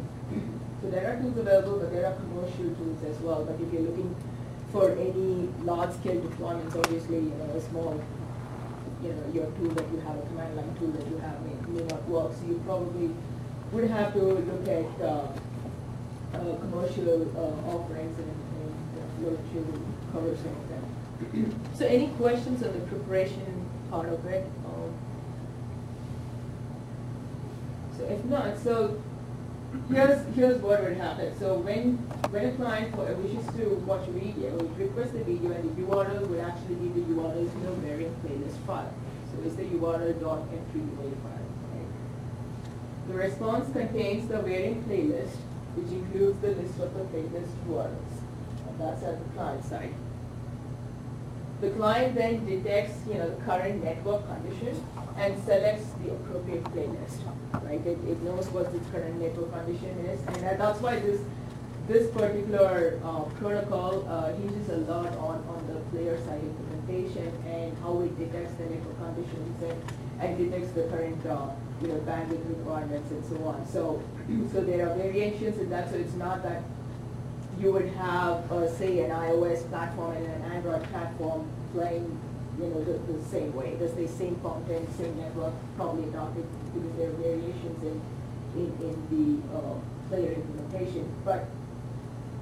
there are tools available, but there are commercial tools as well. But if you're looking for any large-scale deployments, obviously, a small, your tool that you have, a command line tool that you have may not work. So you probably would have to look at commercial offerings, and Laurentiu will cover some of them. So any questions on the preparation part of it? So if not, so here's what would happen. So when a client wishes to watch a video, it requests the video, and the URL would actually be the URL to the variant playlist file. So it's the URL.m3u8 file. Right? The response contains the variant playlist, which includes the list of the playlist URLs. And that's at the client side. The client then detects, the current network condition and selects the appropriate playlist. Right? It knows what its current network condition is, and that's why this particular protocol hinges a lot on the player side implementation and how it detects the network conditions and detects the current bandwidth requirements and so on. So there are variations in that. So it's not that you would have, say, an iOS platform and an Android platform playing, the same way. There's the same content, same network, probably adopted, because there are variations in the player implementation. But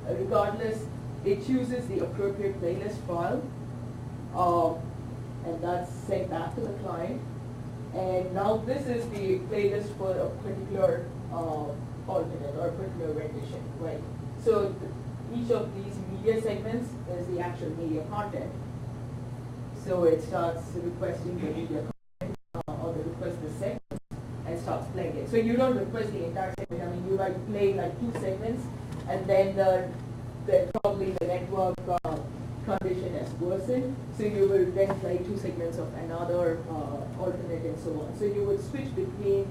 regardless, it chooses the appropriate playlist file. and that's sent back to the client. And now this is the playlist for a particular alternate or a particular rendition, right? So each of these media segments is the actual media content. So it starts requesting the media content or the request the segment and starts playing it. So you don't request the entire segment. I mean, you might play like 2 segments, and then probably the network condition has worsened. So you will then play 2 segments of another alternate and so on. So you would switch between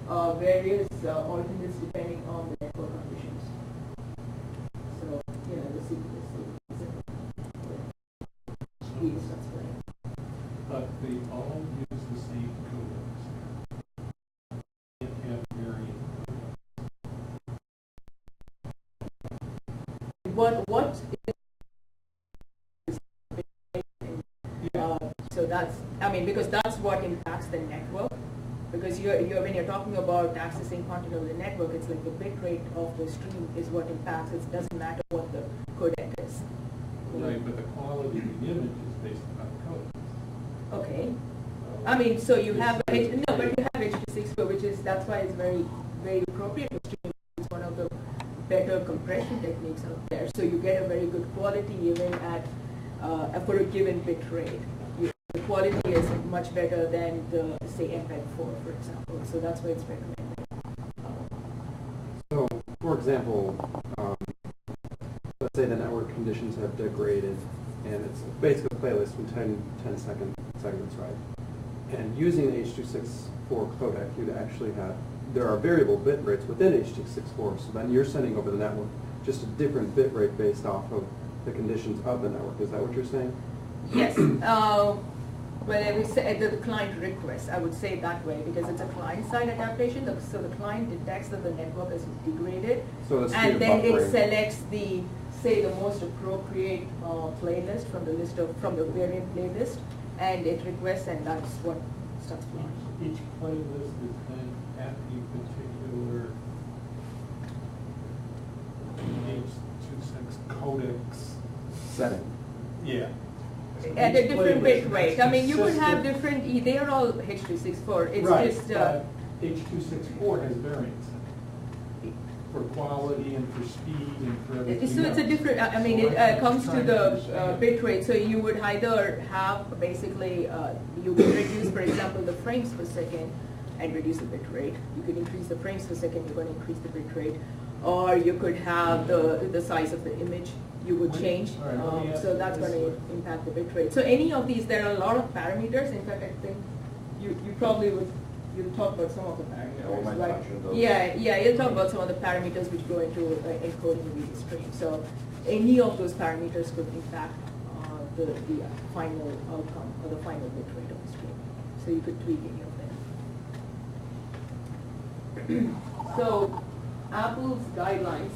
various alternates depending on the network conditions. So, you know, the speed starts playing. But they all use the same codecs. They have varying What so that's, I mean, because that's what impacts the network. Because when you're talking about accessing content over the network, it's like the bit rate of the stream is what impacts. It doesn't matter what the codec is. Right, but the quality of the image is based on the codec. Okay. I mean, so you have but you have H.264, which is, that's why it's very, very appropriate for streaming. It's one of the better compression techniques out there. So you get a very good quality even at for a given bit rate. The quality is much better than the, say, MPEG-4, for example. So that's why it's recommended. So, for example, let's say the network conditions have degraded, and it's basically a playlist with 10 segments, right? And using the H.264 codec, you'd actually have, there are variable bit rates within H.264, so then you're sending over the network just a different bit rate based off of the conditions of the network. Is that what you're saying? Yes. Well, I would say the client request, I would say it that way, because it's a client-side adaptation. So the client detects that the network is degraded, So and then it buffering. selects the, say, the most appropriate playlist from the list of, from the variant playlist, and it requests, and that's what starts playing. Each playlist is then at a particular H.264 codecs. Setting. Yeah. At a Each different playlist bit is rate. I mean, you could have consistent. different, they are all H.264. It's Right, just, but H.264 has variance for quality and for speed and for everything so it's a else. different, I mean, So it I'm comes just to trying the understand. bit rate. So you would either have basically, you could reduce, for example, the frames per second and reduce the bit rate. You could increase the frames per second, you're going to increase the bit rate. Or you could have the size of the image you would change. All right, let me ask So you that's this going to way. impact the bit rate. So any of these, there are a lot of parameters. In fact, I think you probably would, you'll talk about some of the parameters, Yeah, we might right? touch on those. Yeah, you'll talk about some of the parameters which go into encoding the video stream. So any of those parameters could impact the final outcome or the final bit rate of the stream. So you could tweak any of them. So Apple's guidelines.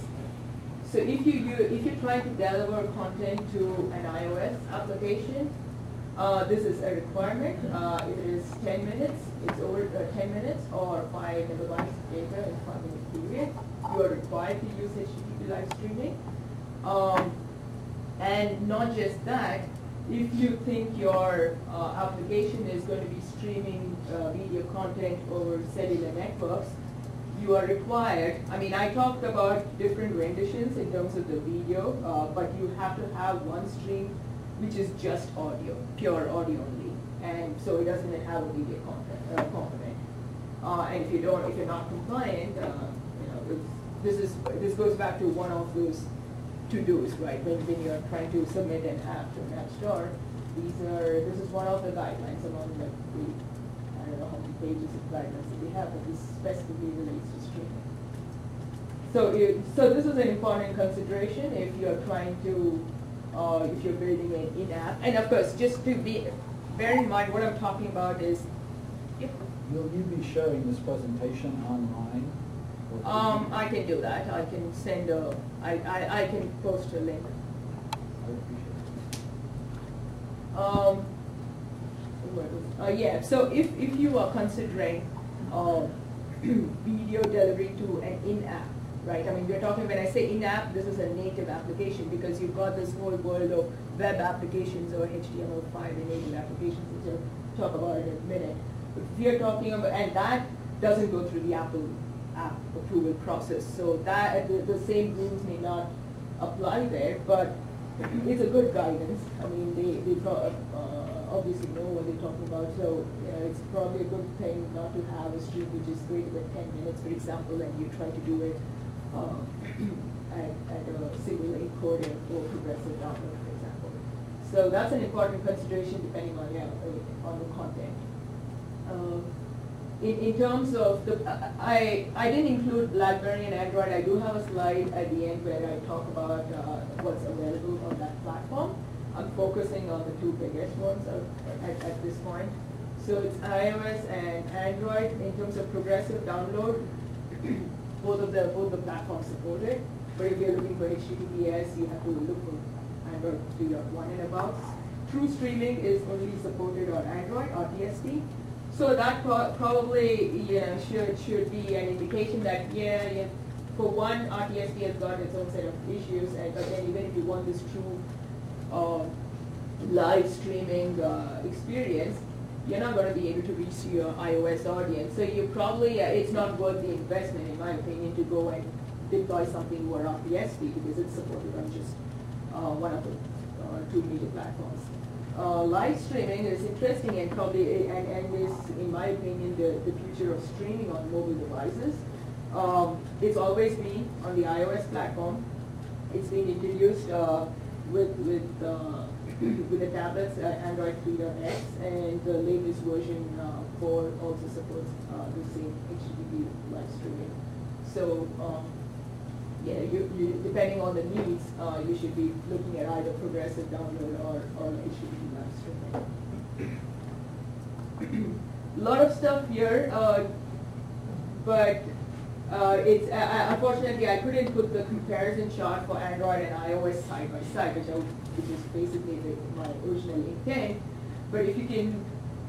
So if you're trying to deliver content to an iOS application, this is a requirement. It is 10 minutes. It's over 10 minutes or 5 megabytes of data in a 5-minute period. You are required to use HTTP live streaming. And not just that, if you think your application is going to be streaming video content over cellular networks, you are required, I mean, I talked about different renditions in terms of the video, but you have to have one stream which is just audio, pure audio only, and so it doesn't have a video component. And if you're not compliant, this goes back to one of those to-dos, right? When you're trying to submit an app to an app store, this is one of the guidelines among the I don't know how many pages of guidelines that we have, but this specifically relates to streaming. So this is an important consideration if you're trying to, if you're building an in-app. And of course, just to bear in mind what I'm talking about is, Will you be sharing this presentation online? I can do that. I can send I can post a link. I appreciate Yeah, so if you are considering video delivery to an in-app, right? I mean, we're talking, when I say in-app, this is a native application because you've got this whole world of web applications or HTML5 enabled applications, which I'll talk about in a minute. But we are talking about, and that doesn't go through the Apple app approval process. So that the same rules may not apply there, but it's a good guidance. I mean, they obviously know what they're talking about. So it's probably a good thing not to have a stream which is greater than 10 minutes, for example, and you try to do it at a single encoding or progressive download, for example. So that's an important consideration depending on the content. In terms of I didn't include BlackBerry and Android. I do have a slide at the end where I talk about what's available on that platform. I'm focusing on the two biggest ones at this point. So it's iOS and Android. In terms of progressive download, both the platforms support it. But if you're looking for HTTPS, you have to look for Android 3.1 and above. True streaming is only supported on Android or TSD. So that probably should be an indication that for one, RTSD has got its own set of issues, but then even if you want this true live streaming experience, you're not going to be able to reach your iOS audience. So you probably it's not worth the investment, in my opinion, to go and deploy something over RTSD because it's supported on just one of the two major platforms. Live streaming is interesting and probably and is, in my opinion, the future of streaming on mobile devices. It's always been on the iOS platform. It's been introduced with the tablets, Android 3.x, and the latest version 4 also supports the same HTTP live streaming. So you depending on the needs, you should be looking at either progressive download or HTTP live streaming. A lot of stuff here, but it's unfortunately I couldn't put the comparison chart for Android and iOS side by side, which is basically my original intent. But if you can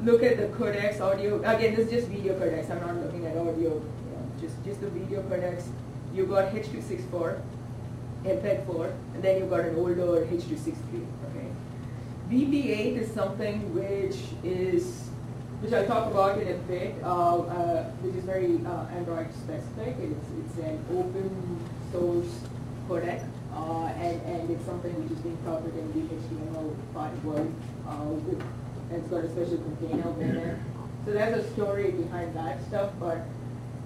look at the codecs audio, again, this is just video codecs. I'm not looking at audio. Just the video codecs. You've got H.264, MPEG-4, and then you've got an older H.263. Okay, VP8 is something which I'll talk about in a bit, which is very Android specific. It's an open source codec, and it's something which is being covered in the HTML5 world. And it's got a special container in it. So there's a story behind that stuff, but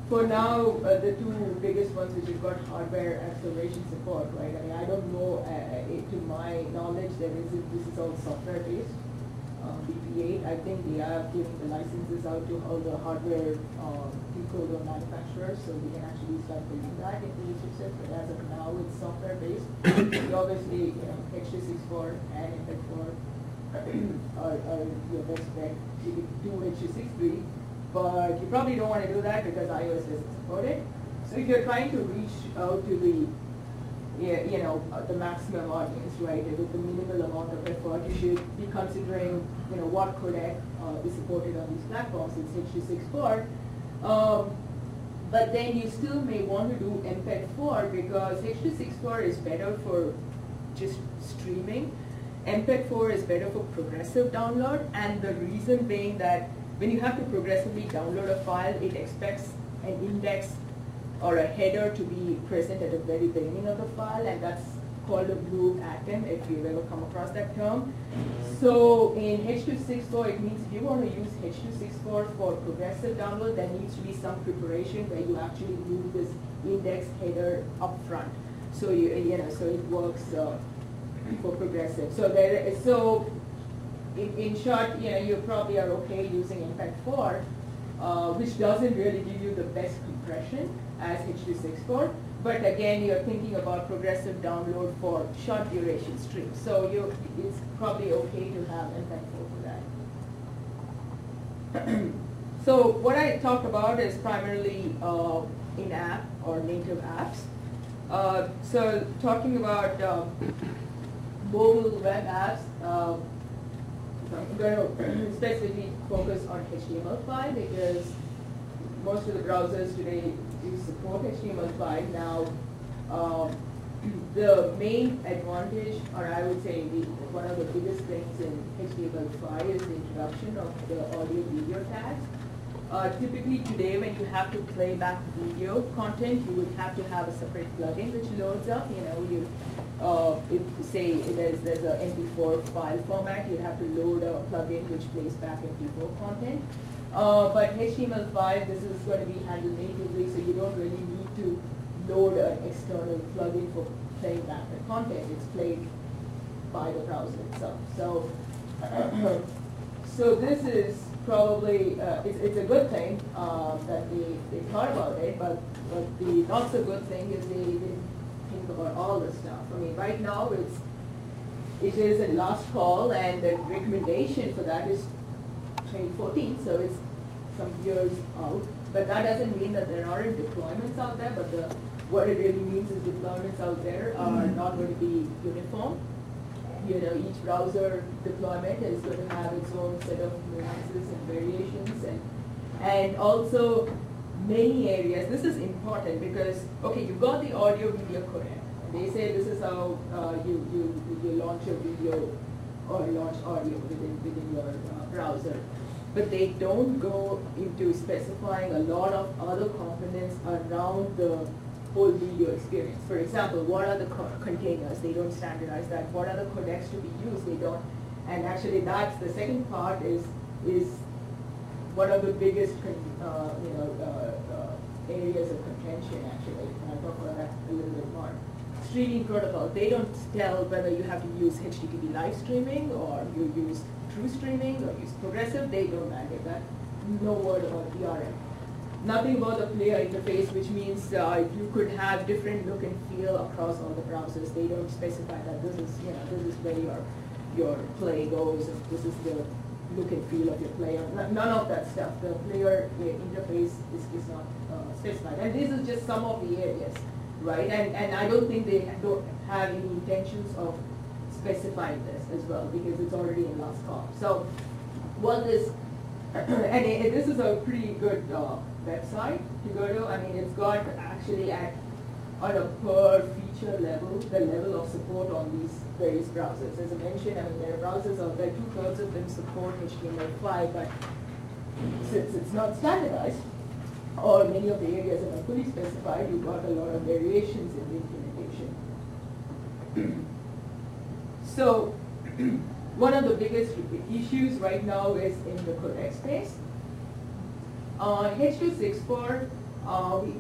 for now, the two biggest ones which have got hardware acceleration support, right? I mean, I don't know, to my knowledge, this is all software based. VP8, I think they are giving the licenses out to all the hardware decoder manufacturers, so we can actually start building that into the chipset. But as of now, it's software based. Obviously, H.264 and MPEG-4 are your best bet. You could do H.263. But you probably don't want to do that because iOS doesn't support it. So if you're trying to reach out to the maximum audience, right, with the minimal amount of effort, you should be considering, what codec is supported on these platforms. It's H.264. But then you still may want to do MPEG-4 because H.264 is better for just streaming. MPEG-4 is better for progressive download, and the reason being that when you have to progressively download a file, it expects an index or a header to be present at the very beginning of the file, and that's called a blue atom, if you've ever come across that term. So in H.264, it means if you want to use H.264 for progressive download, there needs to be some preparation where you actually move this index header up front. So so it works for progressive. So in short, you probably are okay using MPEG-4, which doesn't really give you the best compression as H.264. But again, you're thinking about progressive download for short duration streams. So it's probably okay to have MPEG-4 for that. So what I talked about is primarily in-app or native apps. So talking about mobile web apps, I'm going to specifically focus on HTML5 because most of the browsers today do support HTML5. Now, the main advantage, or I would say one of the biggest things in HTML5 is the introduction of the audio-video tags. Typically today, when you have to play back video content, you would have to have a separate plugin which loads up. If say there's a MP4 file format, you'd have to load a plugin which plays back MP4 content. But HTML5, this is going to be handled natively, so you don't really need to load an external plugin for playing back the content. It's played by the browser itself. So, so this is probably, it's a good thing that they thought about it, but the not so good thing is they didn't think about all this stuff. I mean, right now it is a last call, and the recommendation for that is 2014, so it's some years out. But that doesn't mean that there aren't deployments out there, but what it really means is deployments out there are not going to be uniform. Each browser deployment is going to have its own set of nuances and variations, and also many areas. This is important because, okay, you've got the audio video codec. They say this is how you launch a video or launch audio within your browser. But they don't go into specifying a lot of other components around the whole video experience. For example, what are the containers? They don't standardize that. What are the codecs to be used? They don't. And actually, that's the second part is one of the biggest areas of contention, actually. And I'll talk about that a little bit more. Streaming protocol, they don't tell whether you have to use HTTP live streaming or you use true streaming or use progressive. They don't mandate that. No word about DRM. Nothing about the player interface, which means you could have different look and feel across all the browsers. They don't specify that this is where your play goes, and this is the look and feel of your player. None of that stuff. The player interface is not specified. And this is just some of the areas, right? And I don't think they don't have any intentions of specifying this as well, because it's already in last call. So what this, and this is a pretty good website to go to. I mean, it's got actually on a per feature level, the level of support on these various browsers. As I mentioned, I mean, there are browsers out there, 2/3 of them support HTML5, but since it's not standardized, or many of the areas are not fully specified, you've got a lot of variations in the implementation. So, one of the biggest issues right now is in the codec space. H.264,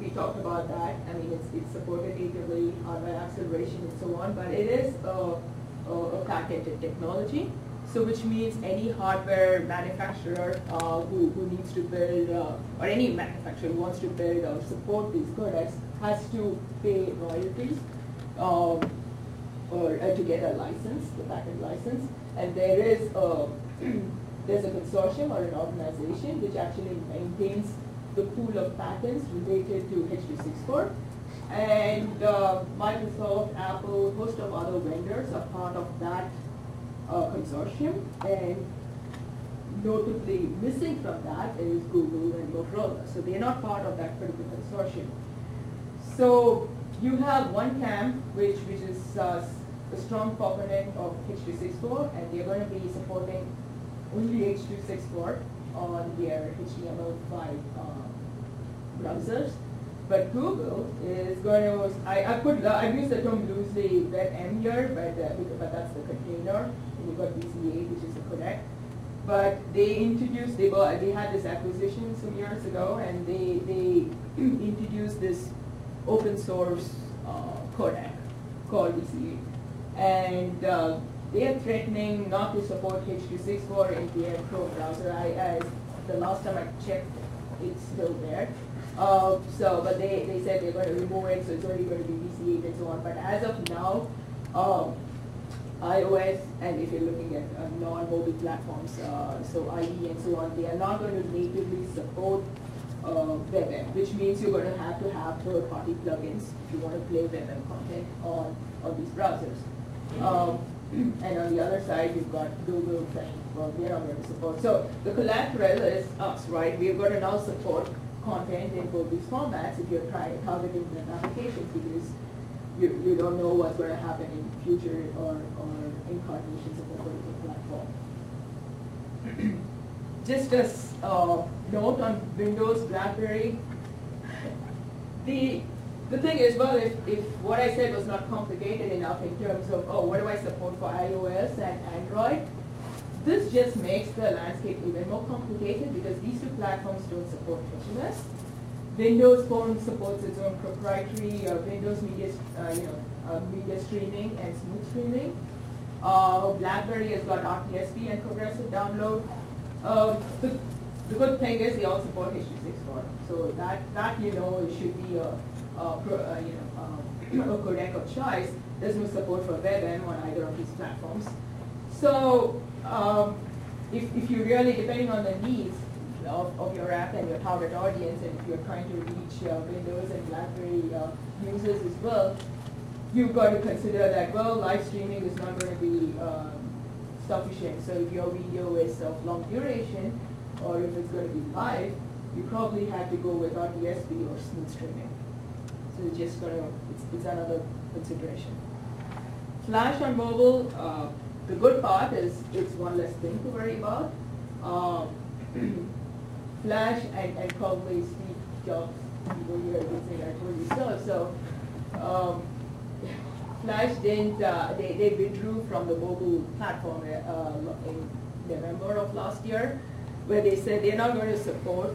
we talked about that. I mean, it's supported natively, hardware acceleration and so on, but it is a patented technology. So which means any hardware manufacturer who needs to build, or any manufacturer who wants to build or support these codecs has to pay royalties or to get a license, the patent license. And there is there's a consortium or an organization which actually maintains the pool of patents related to H.264. And Microsoft, Apple, a host of other vendors are part of that consortium, and notably missing from that is Google and Motorola. So they're not part of that particular consortium. So you have one camp which is a strong proponent of H.264, and they're going to be supporting only H.264 on their HTML5 browsers. But Google is going to, I use the term loosely WebM here, but that's the container. And you've got VC8, which is the codec. But they introduced, they had this acquisition some years ago, and they introduced this open source codec called VC8. And they are threatening not to support H.264 in their Chrome browser. The last time I checked, it's still there. But they said they're going to remove it, so it's only going to be VC8 and so on. But as of now, iOS, and if you're looking at non-mobile platforms, so IE and so on, they are not going to natively support WebM, which means you're going to have third-party plugins if you want to play WebM content on these browsers. And on the other side, you've got Google saying, well, we're not going to support. So the collateral is us, right? We're going to now support content in both these formats if you're targeting web applications, because you don't know what's going to happen in future or incarnations of a particular platform. Just as note on Windows, BlackBerry, the thing is, well, if what I said was not complicated enough in terms of, oh, what do I support for iOS and Android, this just makes the landscape even more complicated because these two platforms don't support HLS. Windows Phone supports its own proprietary Windows media, media streaming and smooth streaming. BlackBerry has got RTSP and progressive download. The good thing is they all support H.264, so that it should be a codec of choice. There's no support for WebM on either of these platforms. So if you really, depending on the needs of your app and your target audience, and if you're trying to reach Windows and BlackBerry users as well, you've got to consider that, well, live streaming is not going to be sufficient. So if your video is of long duration, or if it's going to be live, you probably have to go with RTSP or smooth streaming. So it's just going to, it's another consideration. Flash on mobile, the good part is it's one less thing to worry about. Flash and probably Steve Jobs, people here would say I told you so. So Flash didn't, they withdrew from the mobile platform in November of last year, where they said they're not going to support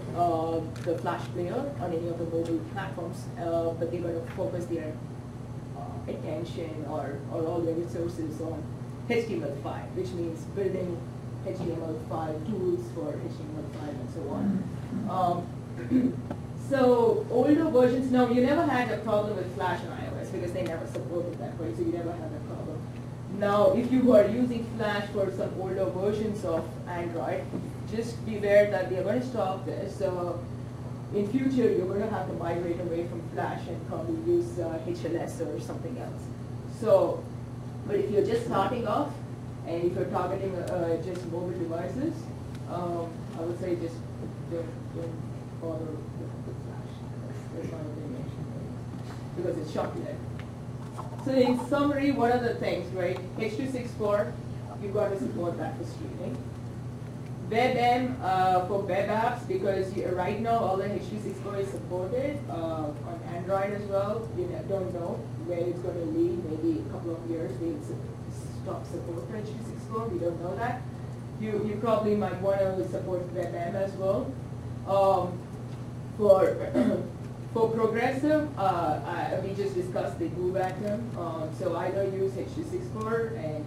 the Flash player on any of the mobile platforms, but they're going to focus their attention or all their resources on HTML5, which means building HTML5 tools for HTML5 and so on. So older versions, no, you never had a problem with Flash on iOS because they never supported that, right? So you never had a problem. Now, if you are using Flash for some older versions of Android, just beware that they're going to stop this. So in future, you're going to have to migrate away from Flash and probably use HLS or something else. So, but if you're just starting off, and if you're targeting just mobile devices, I would say just don't bother with Flash. That's my opinion, because it's short-lived. So in summary, what are the things, right? H.264, you've got to support that for streaming. WebM for web apps, because right now all the H.264 is supported on Android as well. You don't know where it's going to lead. Maybe a couple of years they'll stop support for H.264. We don't know that. You probably might want to support WebM as well. For progressive, we just discussed the move atom. So either use H.264 and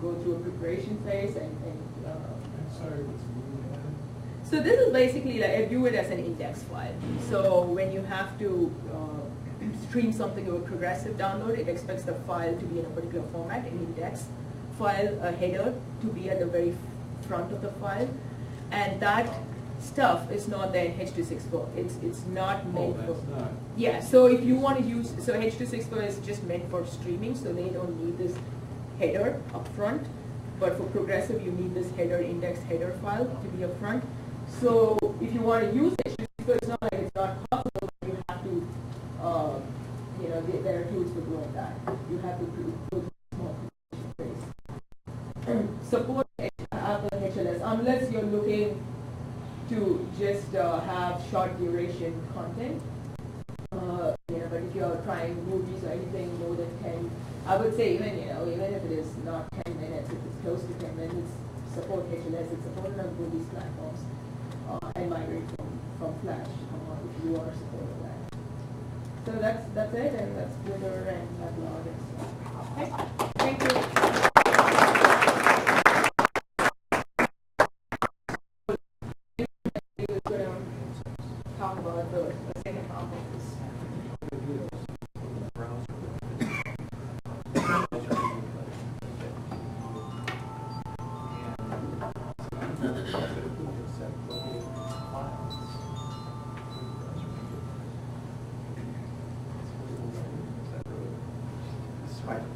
go through a preparation phase and Sorry, what's moving atom? So this is basically like, I view it as an index file. So when you have to stream something to a progressive download, it expects the file to be in a particular format, an index file, a header to be at the very front of the file, and that stuff is not there in H.264. It's not meant for. Not. Yeah. So if you want to use, so H.264 is just meant for streaming, so they don't need this header up front. But for progressive, you need this header index header file to be up front. So if you want to use H.264, it's not like it's not possible. You have to, there are tools for doing that. You have to do small space. Support Apple HLS unless you're looking to just have short duration content. But if you're trying movies or anything more than 10, I would say even if it is not 10 minutes, if it's close to 10 minutes, support HLS. It's supported on both these platforms, and migrate from Flash if you are supporting that. So that's it, and that's Twitter and that blog and stuff. Okay, thank you. We're going to talk about the second half of this.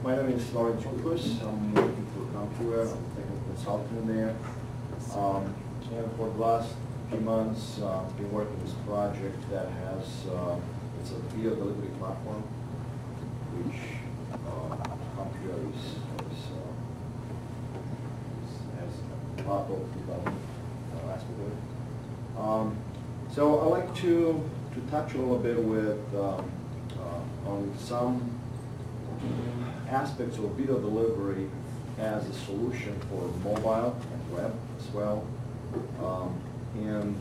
My name is Laurentiu Cucos. I'm working for Compuware. I'm a technical consultant there. And for the last few months, been working on this project that has it's a video delivery platform, which Compuware has part of development aspect of it. So I'd like to touch a little bit with on some aspects of video delivery as a solution for mobile and web as well. And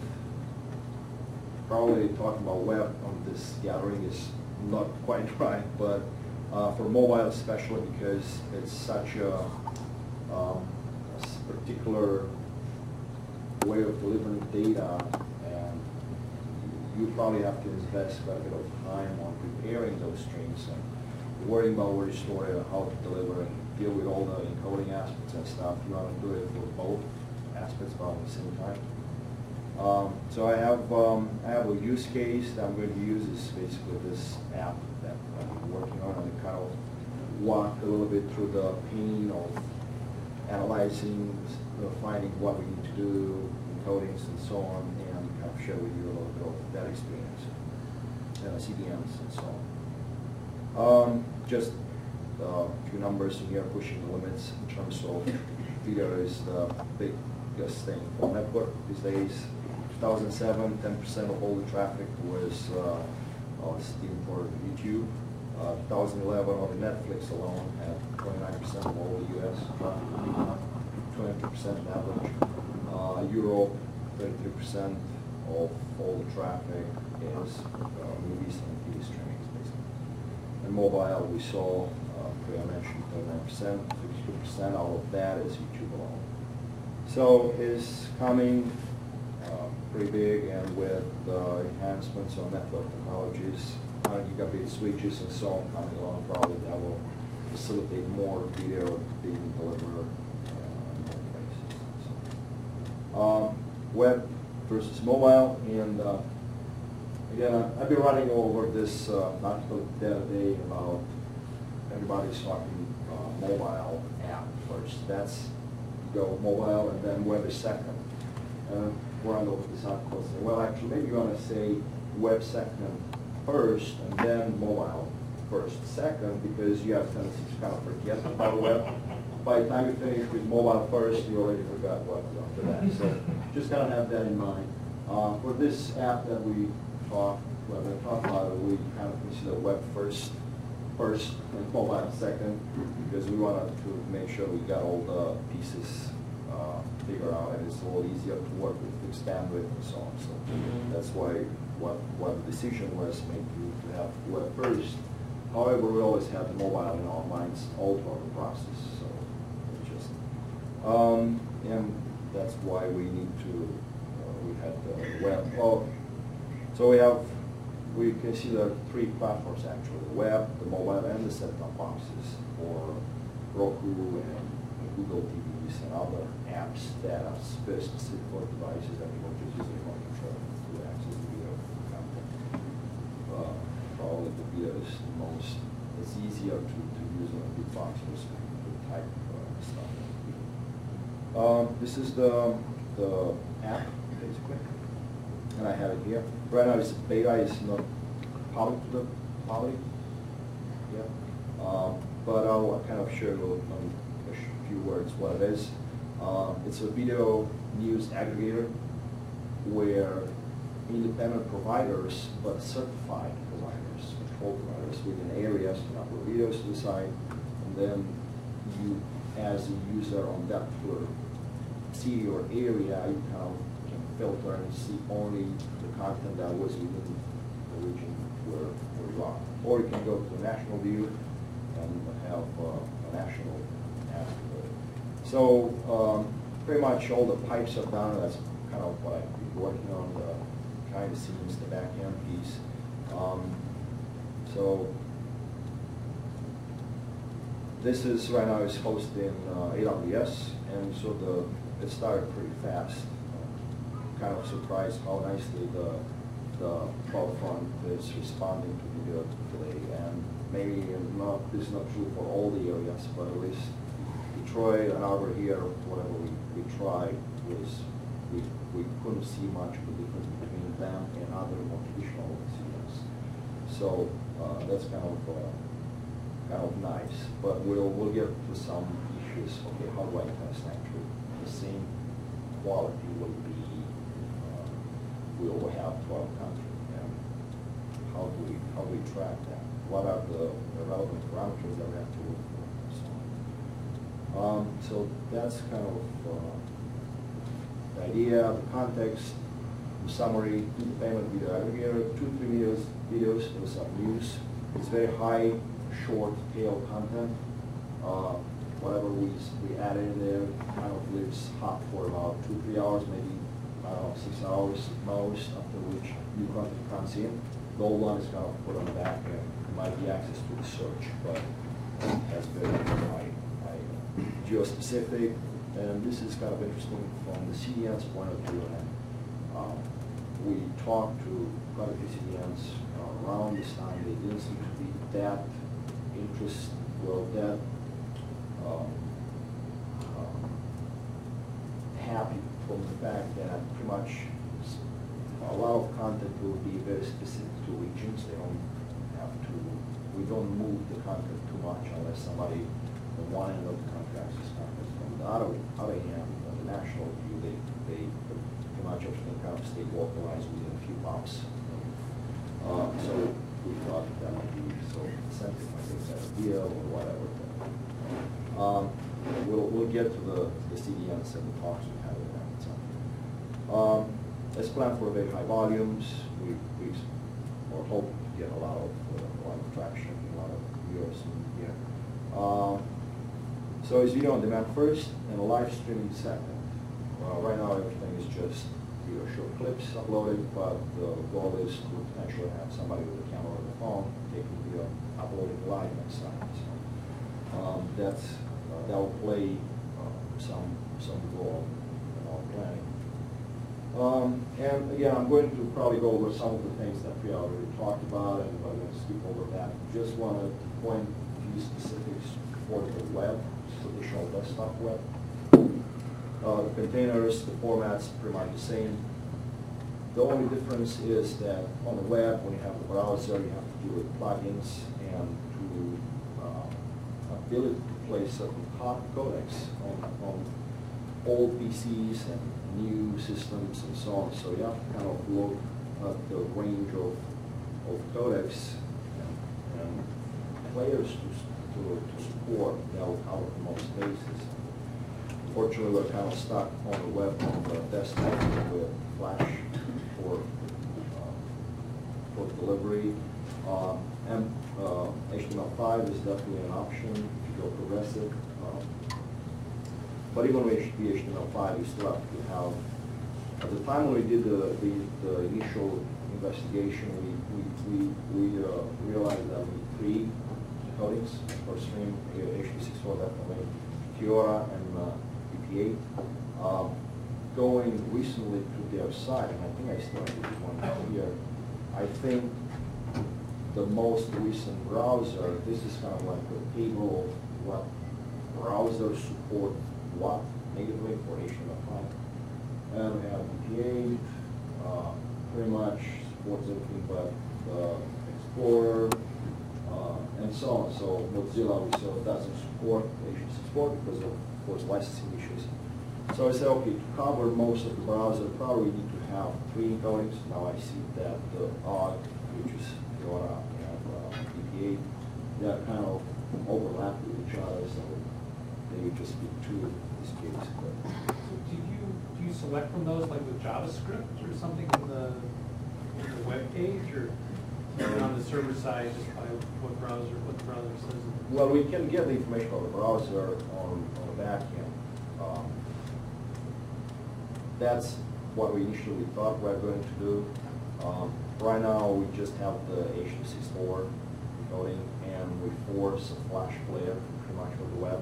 probably talking about web on this gathering is not quite right, but for mobile especially because it's such a particular way of delivering data, and you probably have to invest quite a bit of time on preparing those streams and worrying about where to store it, how to deliver, and deal with all the encoding aspects and stuff. You want to do it for both aspects about at the same time. So I have a use case that I'm going to use is basically this app that I'm working on, and kind of walk a little bit through the pain of analyzing, finding what we need to do, encodings and so on, and kind of share with you a little bit of that experience, CDNs and so on. Just a few numbers in here, pushing the limits in terms of video is the biggest thing for network these days. 2007, 10% of all the traffic was steamed for YouTube. 2011 on Netflix alone had 29% of all the US traffic, 22% on average. Europe, 33% of all the traffic is movies and TV streaming, basically. And mobile, we saw, Priya mentioned 39%, 52% out of that is YouTube alone. So it's coming pretty big, and with enhancements on network technologies, 100 gigabit switches and so on coming along, probably that will facilitate more video being delivered on more places. So, web versus mobile, and again, I've been running over this article the other day about everybody's talking mobile app first. That's go mobile, and then web is second. We're on this article saying, well, actually, maybe you want to say web second first, and then mobile first second, because you have tendency to kind of forget about the web. By the time you finish with mobile first, you already forgot what was after that. So just kind of have that in mind. For this app that we talk about, we kind of consider web first, and mobile second, because we wanted to make sure we got all the pieces figured out, and it's a little easier to work with, to expand with, and so on. So that's why what the decision was made to have web first. However, we always have the mobile in our minds all throughout the process. So it's just, and that's why we need to, we had the web. Well, so we consider three platforms actually: the web, the mobile, and the set-top boxes for Roku and Google TVs and other apps that are specific for devices that people just use a remote control to access the video content. Probably the video is the most, it's easier to use on a big box perspective to type stuff. This is the app, basically, and I have it here. Right now it's beta, it's not public to the public yet, but I'll kind of share a few words what it is. It's a video news aggregator where independent providers, but certified providers, control providers within areas can upload videos to the site, and then you, as a user on that particular city or area, you kind of can filter and see only the content that was within the region where you are. Or you can go to the national view and have a national aspect of it. So pretty much all the pipes are done. That's kind of what I've been working on, the behind the scenes, the back end piece. So this is right now is hosted in AWS, and so it started pretty fast. Kind of surprised how nicely the CloudFront is responding to video today, and maybe this is not true for all the areas, but at least Detroit and Arbor here, whatever we tried, was we couldn't see much of a difference between them and other more traditional CDNs. So that's kind of nice. But we'll get to some issues. Okay, how do I test actually the same quality will be we will have to our country, and how do we track that? What are the relevant parameters that we have to look for? So that's kind of the idea, the context, the summary, payment video aggregator, 2-3 videos with some news. It's very high, short tail content. Whatever we add in there kind of lives hot for about 2-3 hours, maybe 6 hours most, after which new content comes in. The old one is kind of put on the back end. It might be access to the search, but it has very high geo-specific. And this is kind of interesting from the CDN's point of view. And we talked to quite a few CDNs around this time. They didn't seem to be that happy from the fact that pretty much a lot of content will be very specific to regions. They don't have to, we don't move the content too much unless somebody on one end of the country access content. From the other hand, on the national view, they pretty much everything kind of stay localized within a few pops. So we thought that might be so incentive, I think, that idea or whatever. We'll get to the CDNs and the talks we had with them. It's planned for very high volumes. We are hoping to get a lot of traction, a lot of viewers in here. So it's video on demand first and live streaming second. Right now everything is just short clips uploaded, but the goal is to potentially have somebody with a camera or the phone taking video, uploading live next time. So that will play some role in our planning. And again, I'm going to probably go over some of the things that Priya already talked about, and I'm going to skip over that. Just wanted to point a few specifics for the web, traditional desktop web. The containers, the format's pretty much the same. The only difference is that on the web, when you have the browser, you have to deal with plugins and to ability to play certain codecs on old PCs and new systems and so on. So you have to kind of look at the range of codecs and players to support that will cover most bases. Unfortunately, we're kind of stuck on the web on the desktop with Flash for delivery. And HTML5 is definitely an option if you go progressive. But even with HTML5, you still have to have. At the time when we did the initial investigation, we realized that we need 3 codings for Ustream, HTML64 definitely, Fiora, and EP8. Going recently to their site, and I think I still have this one here. I think the most recent browser, this is kind of like the table of what browsers support what natively for HTML5. And we have EP8, pretty much supports everything but Explorer, and so on. So Mozilla we saw doesn't support HTML64 because of course licensing issues. So I said, okay, to cover most of the browser, probably need to have 3 encodings. Now I see that the OGG, which is Fiora and EP8, they are kind of overlap with each other, so they just be 2 in this case. So do you select from those like with JavaScript or something in the web page, or on the server side just by what the browser says? Well, we can get the information about the browser on the back end. That's what we initially thought we were going to do. Right now, we just have the HTML64 encoding, and we force a Flash player pretty much for the web.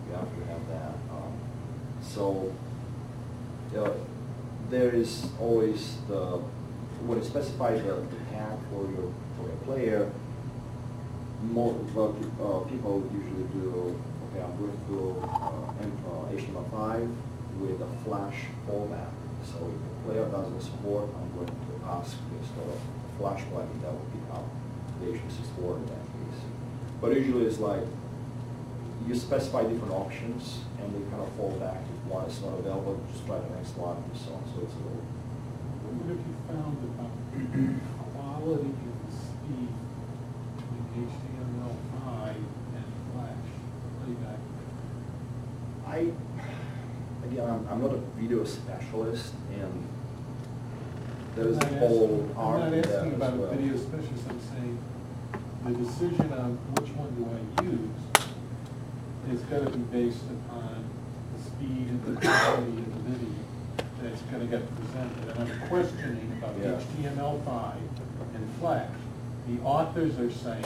You have to have that. So there is always when you specify the tag for your player, people usually do, okay, I'm going to HTML5 with a Flash format. So if the player doesn't support, I'm going to ask to install a Flash plugin that will pick up the H.264 in that case. But usually it's like, you specify different options, and they kind of fall back. If one is not available, just try the next one, and so on. So it's a little. What have you found about quality and speed between HTML5 and Flash playback? Again, I'm not a video specialist, and there's I'm a not whole asking- art I'm in not that asking as about well. a video specialist, I'm saying the decision on which one do I use is gonna be based upon the speed and the quality of the video that's gonna get presented. And I'm questioning about Yeah. HTML5 and Flash. The authors are saying,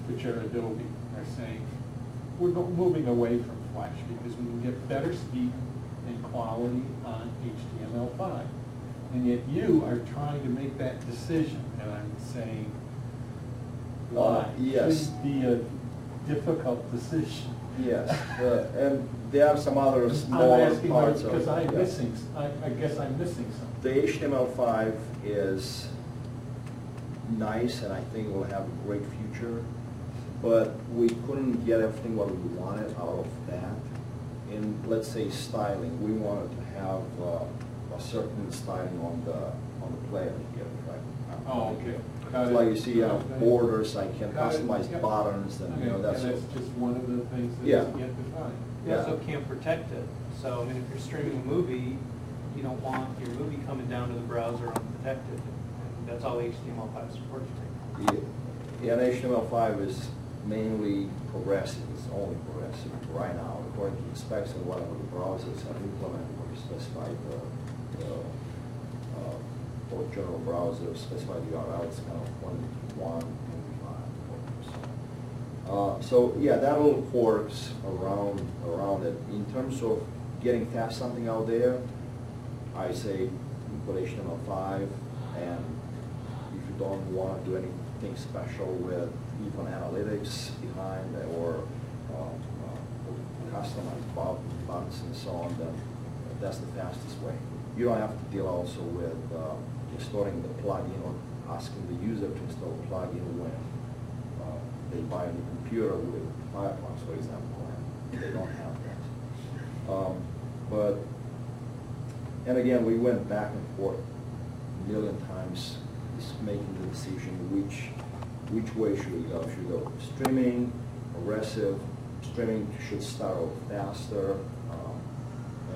which are Adobe, are saying, we're moving away from Flash because we can get better speed and quality on HTML5. And yet you are trying to make that decision, and I'm saying, why? Yes. Shouldn't be a difficult decision. Yes, and there are some other I'm smaller asking, parts of. because I'm yeah. missing, I guess I'm missing something. The HTML5 is nice, and I think will have a great future, but we couldn't get everything what we wanted out of that. In, let's say, styling, we wanted to have a certain styling on the player here, right? Oh, okay. Got It's it. like you see Okay. borders, I can Got it. customize Yep. buttons, and you know, Okay, that's. and that's just one of the things that Yeah. is yet defined. You Yeah. also can't protect it. So, I mean, if you're streaming a movie, you don't want your movie coming down to the browser unprotected. And that's all HTML5 supports right now. Yeah, and HTML5 is mainly progressive, it's only progressive right now, according to the specs and whatever the browsers have implemented, or specified or general browser specified URL, it's kind of 1.1, 1.5. So yeah, that all works around it. In terms of getting fast something out there, I say put HTML5, and if you don't want to do anything special with even analytics behind or customized buttons and so on, then that's the fastest way. You don't have to deal also with installing the plugin or asking the user to install a plugin when they buy a new computer with Firefox, for example, and they don't have that. And again, we went back and forth a million times, just making the decision which way should we go? Should we go streaming, progressive? Streaming should start off faster,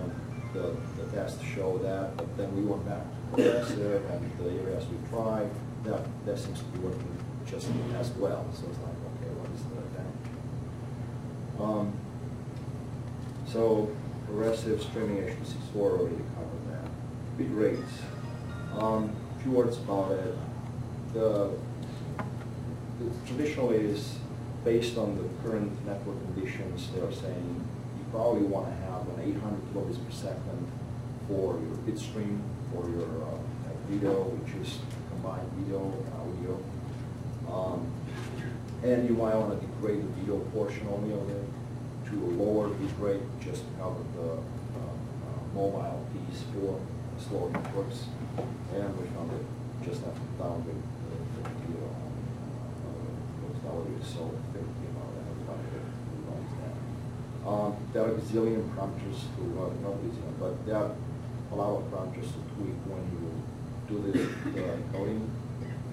and the tests show that, but then we went back to progressive, and the areas we tried, that seems to be working just as well. So it's like, okay, what is the advantage? So progressive streaming H.264 already covered that. Bit rates. A few words about it. The traditionally is based on the current network conditions. They're saying you probably want to have an 800 kilobits per second for your bit stream, for your video, which is combined video and audio. And you might want to degrade the video portion only of it to a lower bit rate just to cover the mobile piece for slower networks. And we found that just have to downgrade the video audio is so finicky about that. Everybody realizes that. There are a gazillion parameters to, not gazillion, but there are a lot of parameters to tweak when you do this encoding,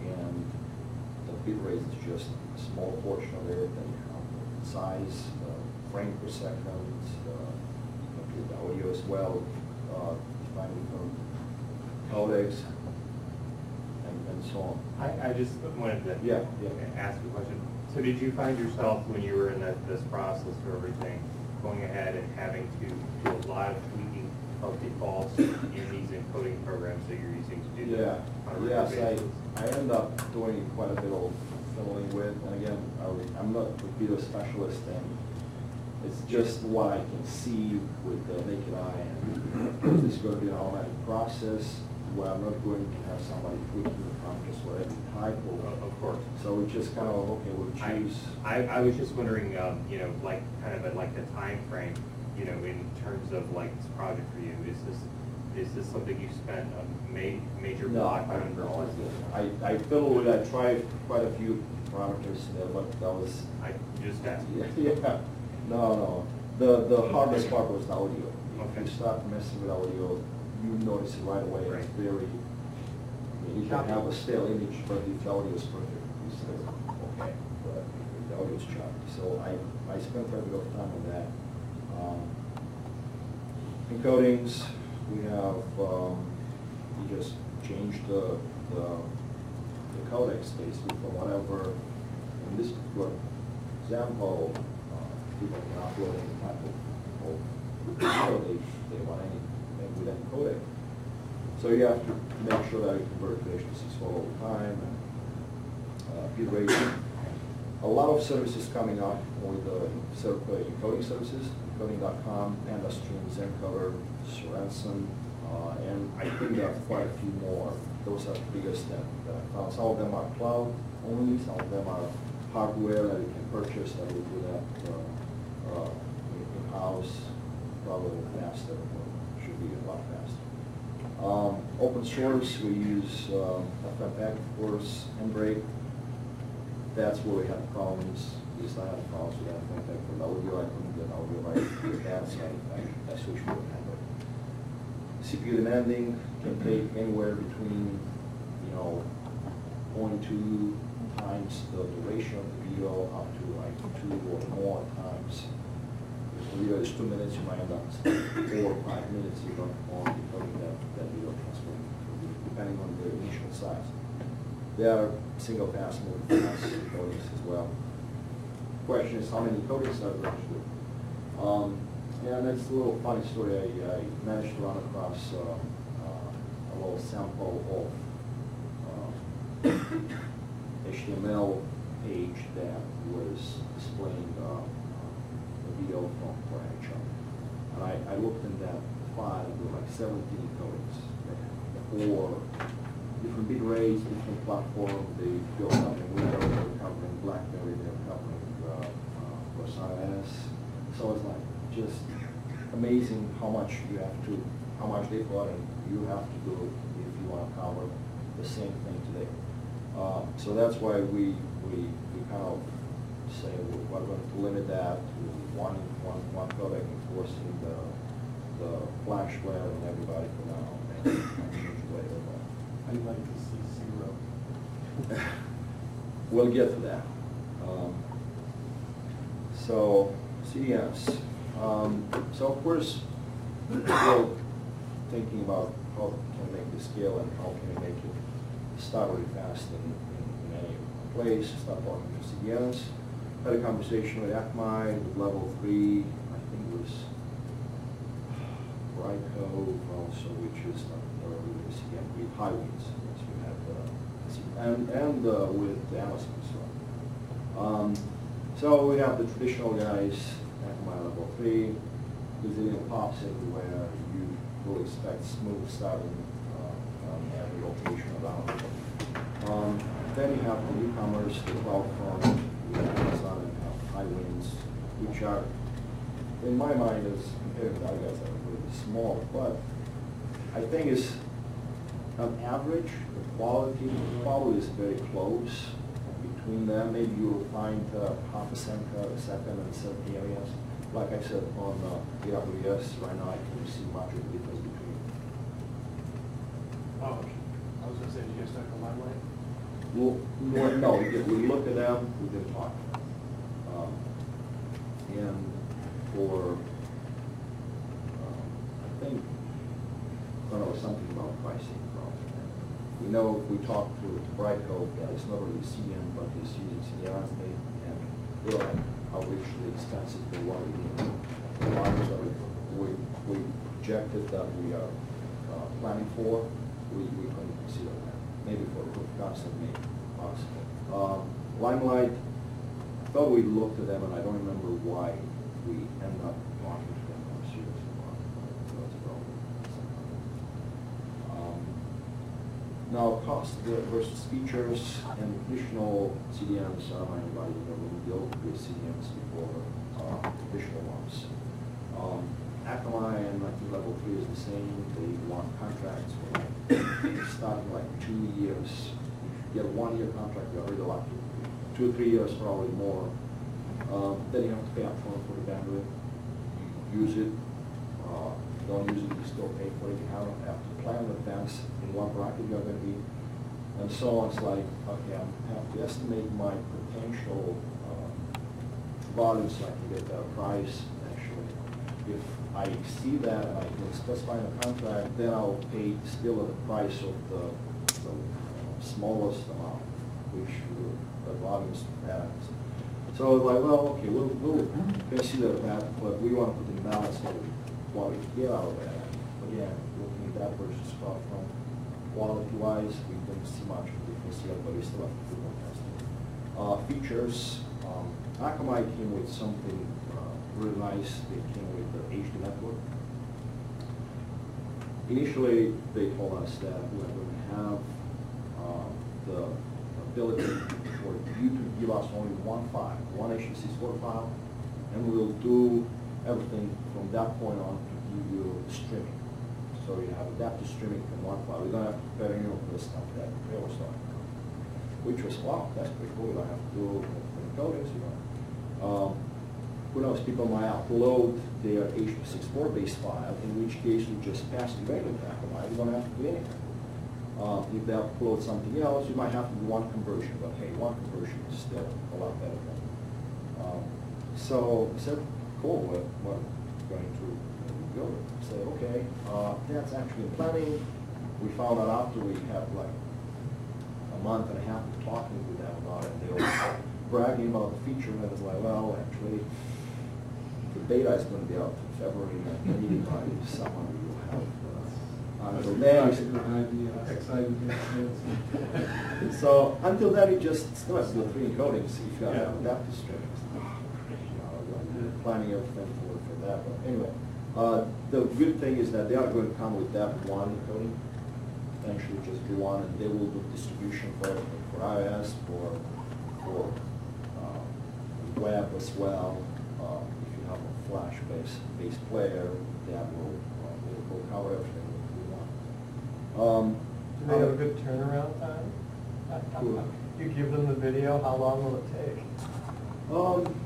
and the bit rate is just a small portion of it, and you have the size, frame per second, the audio as well, defined different codecs, and so on. I just wanted to Yeah. ask a question. So did you find yourself, when you were in this process for everything, going ahead and having to do a lot of tweaking of defaults in these encoding programs that you're using to do that on a regular Yes, basis? I end up doing quite a bit of fiddling with, and again, I'm not a video specialist, and it's just what I can see with the naked eye, and this is going to be an automatic process where I'm not going to have somebody tweaking the parameters for every type Of course. So we just kind of, okay, we'll choose. I was just wondering, like, kind of like the time frame, in terms of like this project for you. Is this is this something you spent a major No, block on? I fiddled with it. I tried quite a few parameters there, but that was, I just asked. yeah. No. The hardest part was the audio. If Okay. you start messing with audio, you notice it right away. Right. It's very, I mean, you can have a stale image, but if the audio is perfect, you say, okay, but the audio is choppy. So I spent quite a bit of time on that. Encodings, we have, we just changed the codecs basically from whatever, in this particular example, people can upload any type of video they want anything with any codec. So you have to make sure that you convert to H.264 all the time, and bit rate. A lot of services coming up with encoding services, encoding.com, and Ustream, Zencoder, Sorensen, and I think there are quite a few more. Those are the biggest that I found. Some of them are cloud only, some of them are hardware that you can purchase that will do that in-house, probably faster, or should be a lot faster. Open source, we use FFmpeg, of course, Embrake. That's where we had problems. At least I had problems with FFmpeg for audio. I couldn't get audio right with that, so I switched to Embrake. CPU demanding can take anywhere between, 0.2 times the duration of the video up to like 2 or more times. If the video is 2 minutes, you might end up spending 4 or 5 minutes you don't want decoding that video transfer, depending on the initial size. There are single pass, multi-pass encodings as well. Question is how many encodings are there actually? Yeah, that's a little funny story. I managed to run across a little sample of HTML page that was displaying the video from NHL. And I looked in that file and there were like 17 encodings for different bit rates, different platforms. They built up in Windows, they were covering BlackBerry, they were covering Corsair S. So it's like just amazing how much they put and you have to do if you want to cover the same thing today. So that's why we kind of say we're going to limit that to one codec, enforcing the flashware and everybody for now. I'd like to see 0. We'll get to that. So CDNs. So of course, we're thinking about how can we make this scale and how can we make it start really fast in any place, start talking to CDNs. Had a conversation with Akamai with level 3, I think it was Brightcove also, which is not really a CDN, with Highwinds. So we had, and with Amazon as well. So we have the traditional guys, Akamai level 3, Brazilian pops everywhere. You will expect smooth starting and rotation around. Then you have the newcomers, the CloudFront, you have Amazon and have Highwinds, which are, in my mind, as compared to the other guys, are really small. But I think it's on average, the quality probably is very close between them. Maybe you'll find half a second in certain areas. Like I said, on AWS right now, I can see much of the difference between. Oh, I was going to say, did you guys talk about Limelight? Well, no, we look at them, we didn't talk. And for, I think, I don't know, something about pricing probably. We know if we talk to Brightcove, that it's not really CDN, but it's using CDNs, and they're like outrageously expensive for what we need. The ones that we projected that we are planning for, we couldn't consider that. Maybe for a proof of concept, maybe possible. Limelight, I thought we looked at them, and I don't remember why we ended up talking to them more seriously about it. That's a problem. Now, cost versus features and traditional CDNs, I don't know anybody that will deal with CDNs before traditional ones. Akamai and I think level level 3 is the same. They want contracts for starting like 2 years. If you get a 1-year contract, you're already lucky. 2 or 3 years, probably more. Then you have to pay up front for the bandwidth. You use it. Don't use it, you still pay for it. You have to plan in advance in what bracket you're going to be. And so on. It's like, okay, I have to estimate my potential volume so I can get that price. Actually, if I exceed that and I can specify in the contract, then I'll pay still at the price of the smallest amount, which the volumes balance. So it's like, well, okay, we'll consider that, but we want to put in balance what we get out of that. Again, looking at that versus from quality-wise, we don't see much difference yet, but we still have to do more testing. Features, Akamai came with something really nice. They came with the HD network. Initially, they told us that we are going to have the ability for you to give us only one file, one HTTP file, and we'll do everything from that point on to give you streaming. So you have adaptive streaming from one file. We don't have to prepare any of the stuff that Rayle was talking about, which was, wow, that's pretty cool. We don't have to do encodings, you know. Who knows, people might upload their HTTP based file, in which case you just pass it directly to Akamai. You don't have to do anything. If they upload something else, you might have to do one conversion, but hey, one conversion is still a lot better than. So we said, cool, we're going to go. Say, okay, that's actually in planning. We found out after we had like a month and a half of talking with them about it. They were bragging about the feature, and it was like, well, actually, the beta is going to be out in February, and maybe by summer we will have. Until then, so until then, you just still have to do 3 encodings if you have adaptive streaming. Planning everything for that. But anyway, the good thing is that they are going to come with that one encoding, potentially just do one, and they will do distribution for iOS, for web as well. If you have a Flash-based player, that will cover everything we want. Do they have a good turnaround time? Cool. You give them the video, how long will it take?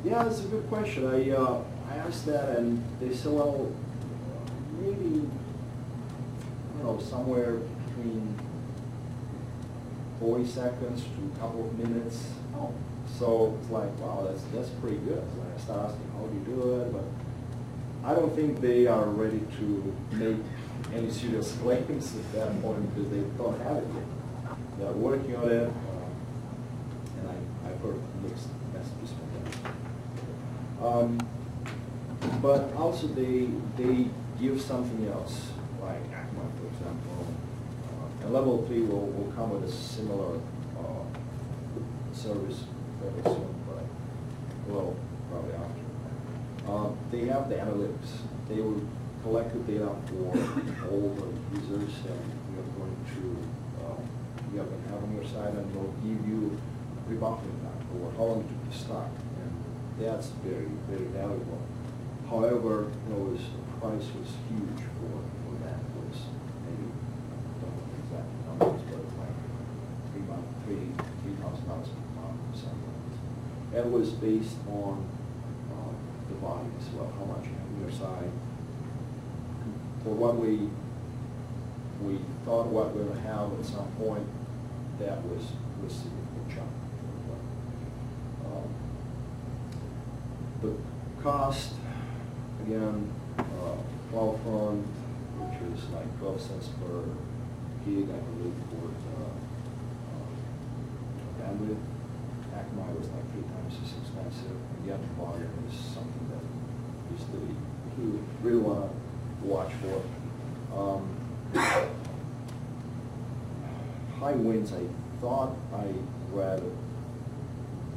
Yeah, that's a good question. I asked that, and they said, well, maybe, somewhere between 40 seconds to a couple of minutes. Oh. So it's like, wow, that's pretty good. So I start asking, how do you do it? But I don't think they are ready to make any serious claims at that point because they don't have it yet. They are working on it, and I've heard mixed messages from them. But also they give something else, like Akamai, for example. And level 3 will come with a similar service fairly soon, but well, probably after. They have the analytics. They will collect the data for all the users, and we are going to have on your side, and they'll give you rebuffing time or how long it took to start, and that's very, very valuable. However, the price was huge for that. It was maybe, I don't know the exact numbers, but like $3,000 per month or something. That was based on the volume as well, how much you have on your side. For what we thought what we were going to have at some point, that was a significant chunk. The cost, again, CloudFront, which is like 12 cents per gig, I believe, for bandwidth. Akamai was like 3 times as expensive. Again, the volume is something that we really want to watch for. High winds, I thought I read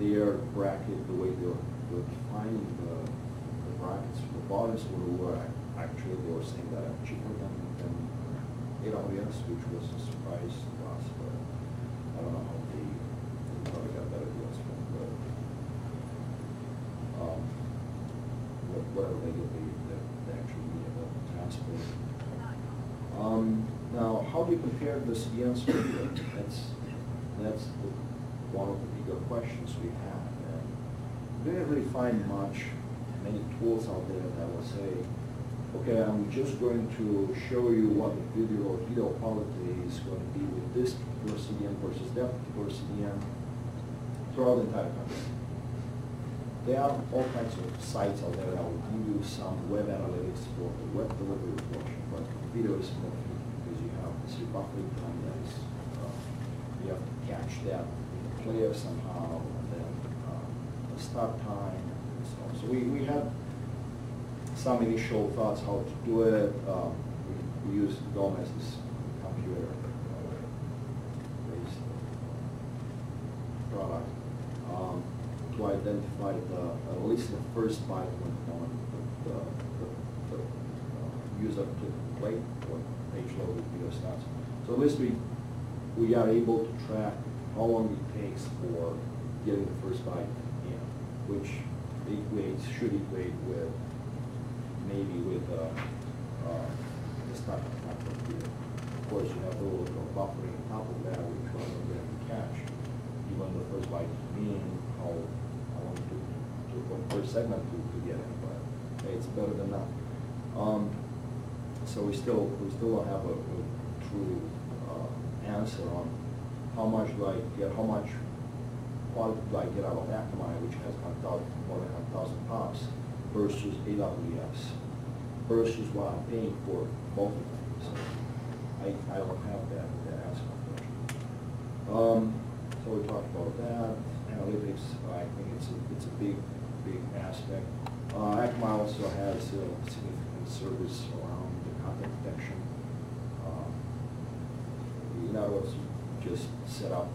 their bracket, the way they were defining the brackets for the volumes were actually, they were saying that are cheaper than AWS, which was a surprise to us, but I don't know how they probably got better deals from, but whatever they get, they actually need the transport. Now, how do you compare the CDNs to video? That's one of the bigger questions we have. And we didn't really find many tools out there that will say, okay, I'm just going to show you what the video quality is going to be with this particular CDN versus that particular CDN throughout the entire country. There are all kinds of sites out there that will give you some web analytics for the web delivery portion, but video is more because you have this buffering time that is, you have to catch that in the player somehow, and then the start time, and so on. So we had some initial thoughts how to do it. We used GOM as this computer based product to identify at least the first byte when the user click play or page load video starts. So at least we are able to track how long it takes for getting the first byte in, which should equate with maybe with the start time of video. Of course, you have a little bit of buffering on top of that, which one of them catch. Even the first byte in, how long to per segment to get it, but hey, it's better than that. So we still don't have a true answer on how much do I get, how much quality do I get out of Akamai, which has more than 100,000 pops, versus AWS, versus what I'm paying for both of them. So I don't have that answer, unfortunately. So we talked about that. Analytics, I think it's a big aspect. Akamai also has a significant service around the content detection. In other words, just set up,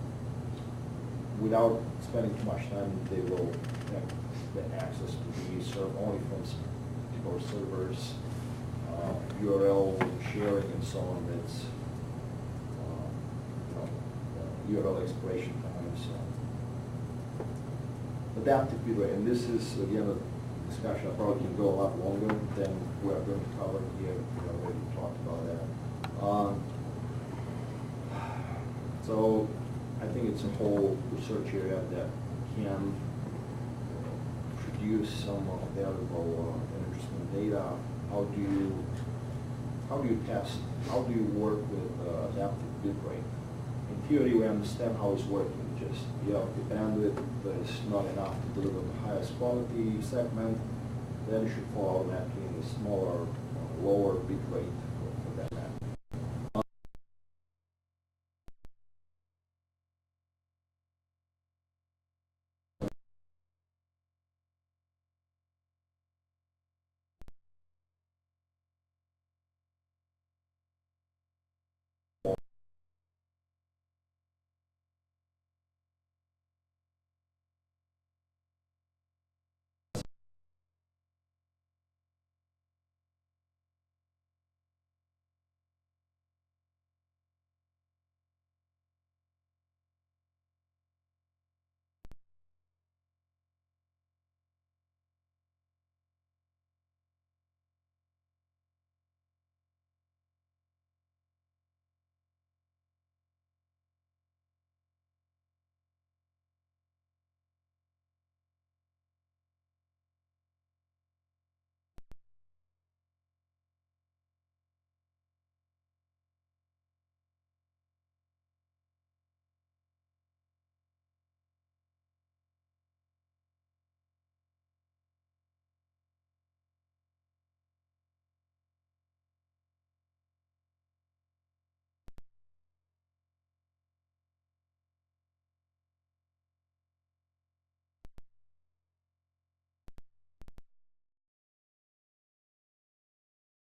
without spending too much time, they will have the access to be served only from particular servers, URL sharing and so on. That's URL expiration time and so on. Adaptive video, and this is again a discussion that probably can go a lot longer than we are going to cover here. We already talked about that. So I think it's a whole research area that can produce some valuable and interesting data. How do you test? How do you work with adaptive bitrate? In theory, we understand how it's working. Just the bandwidth is not enough to deliver the highest quality segment. Then you should fall automatically in the smaller, lower bitrate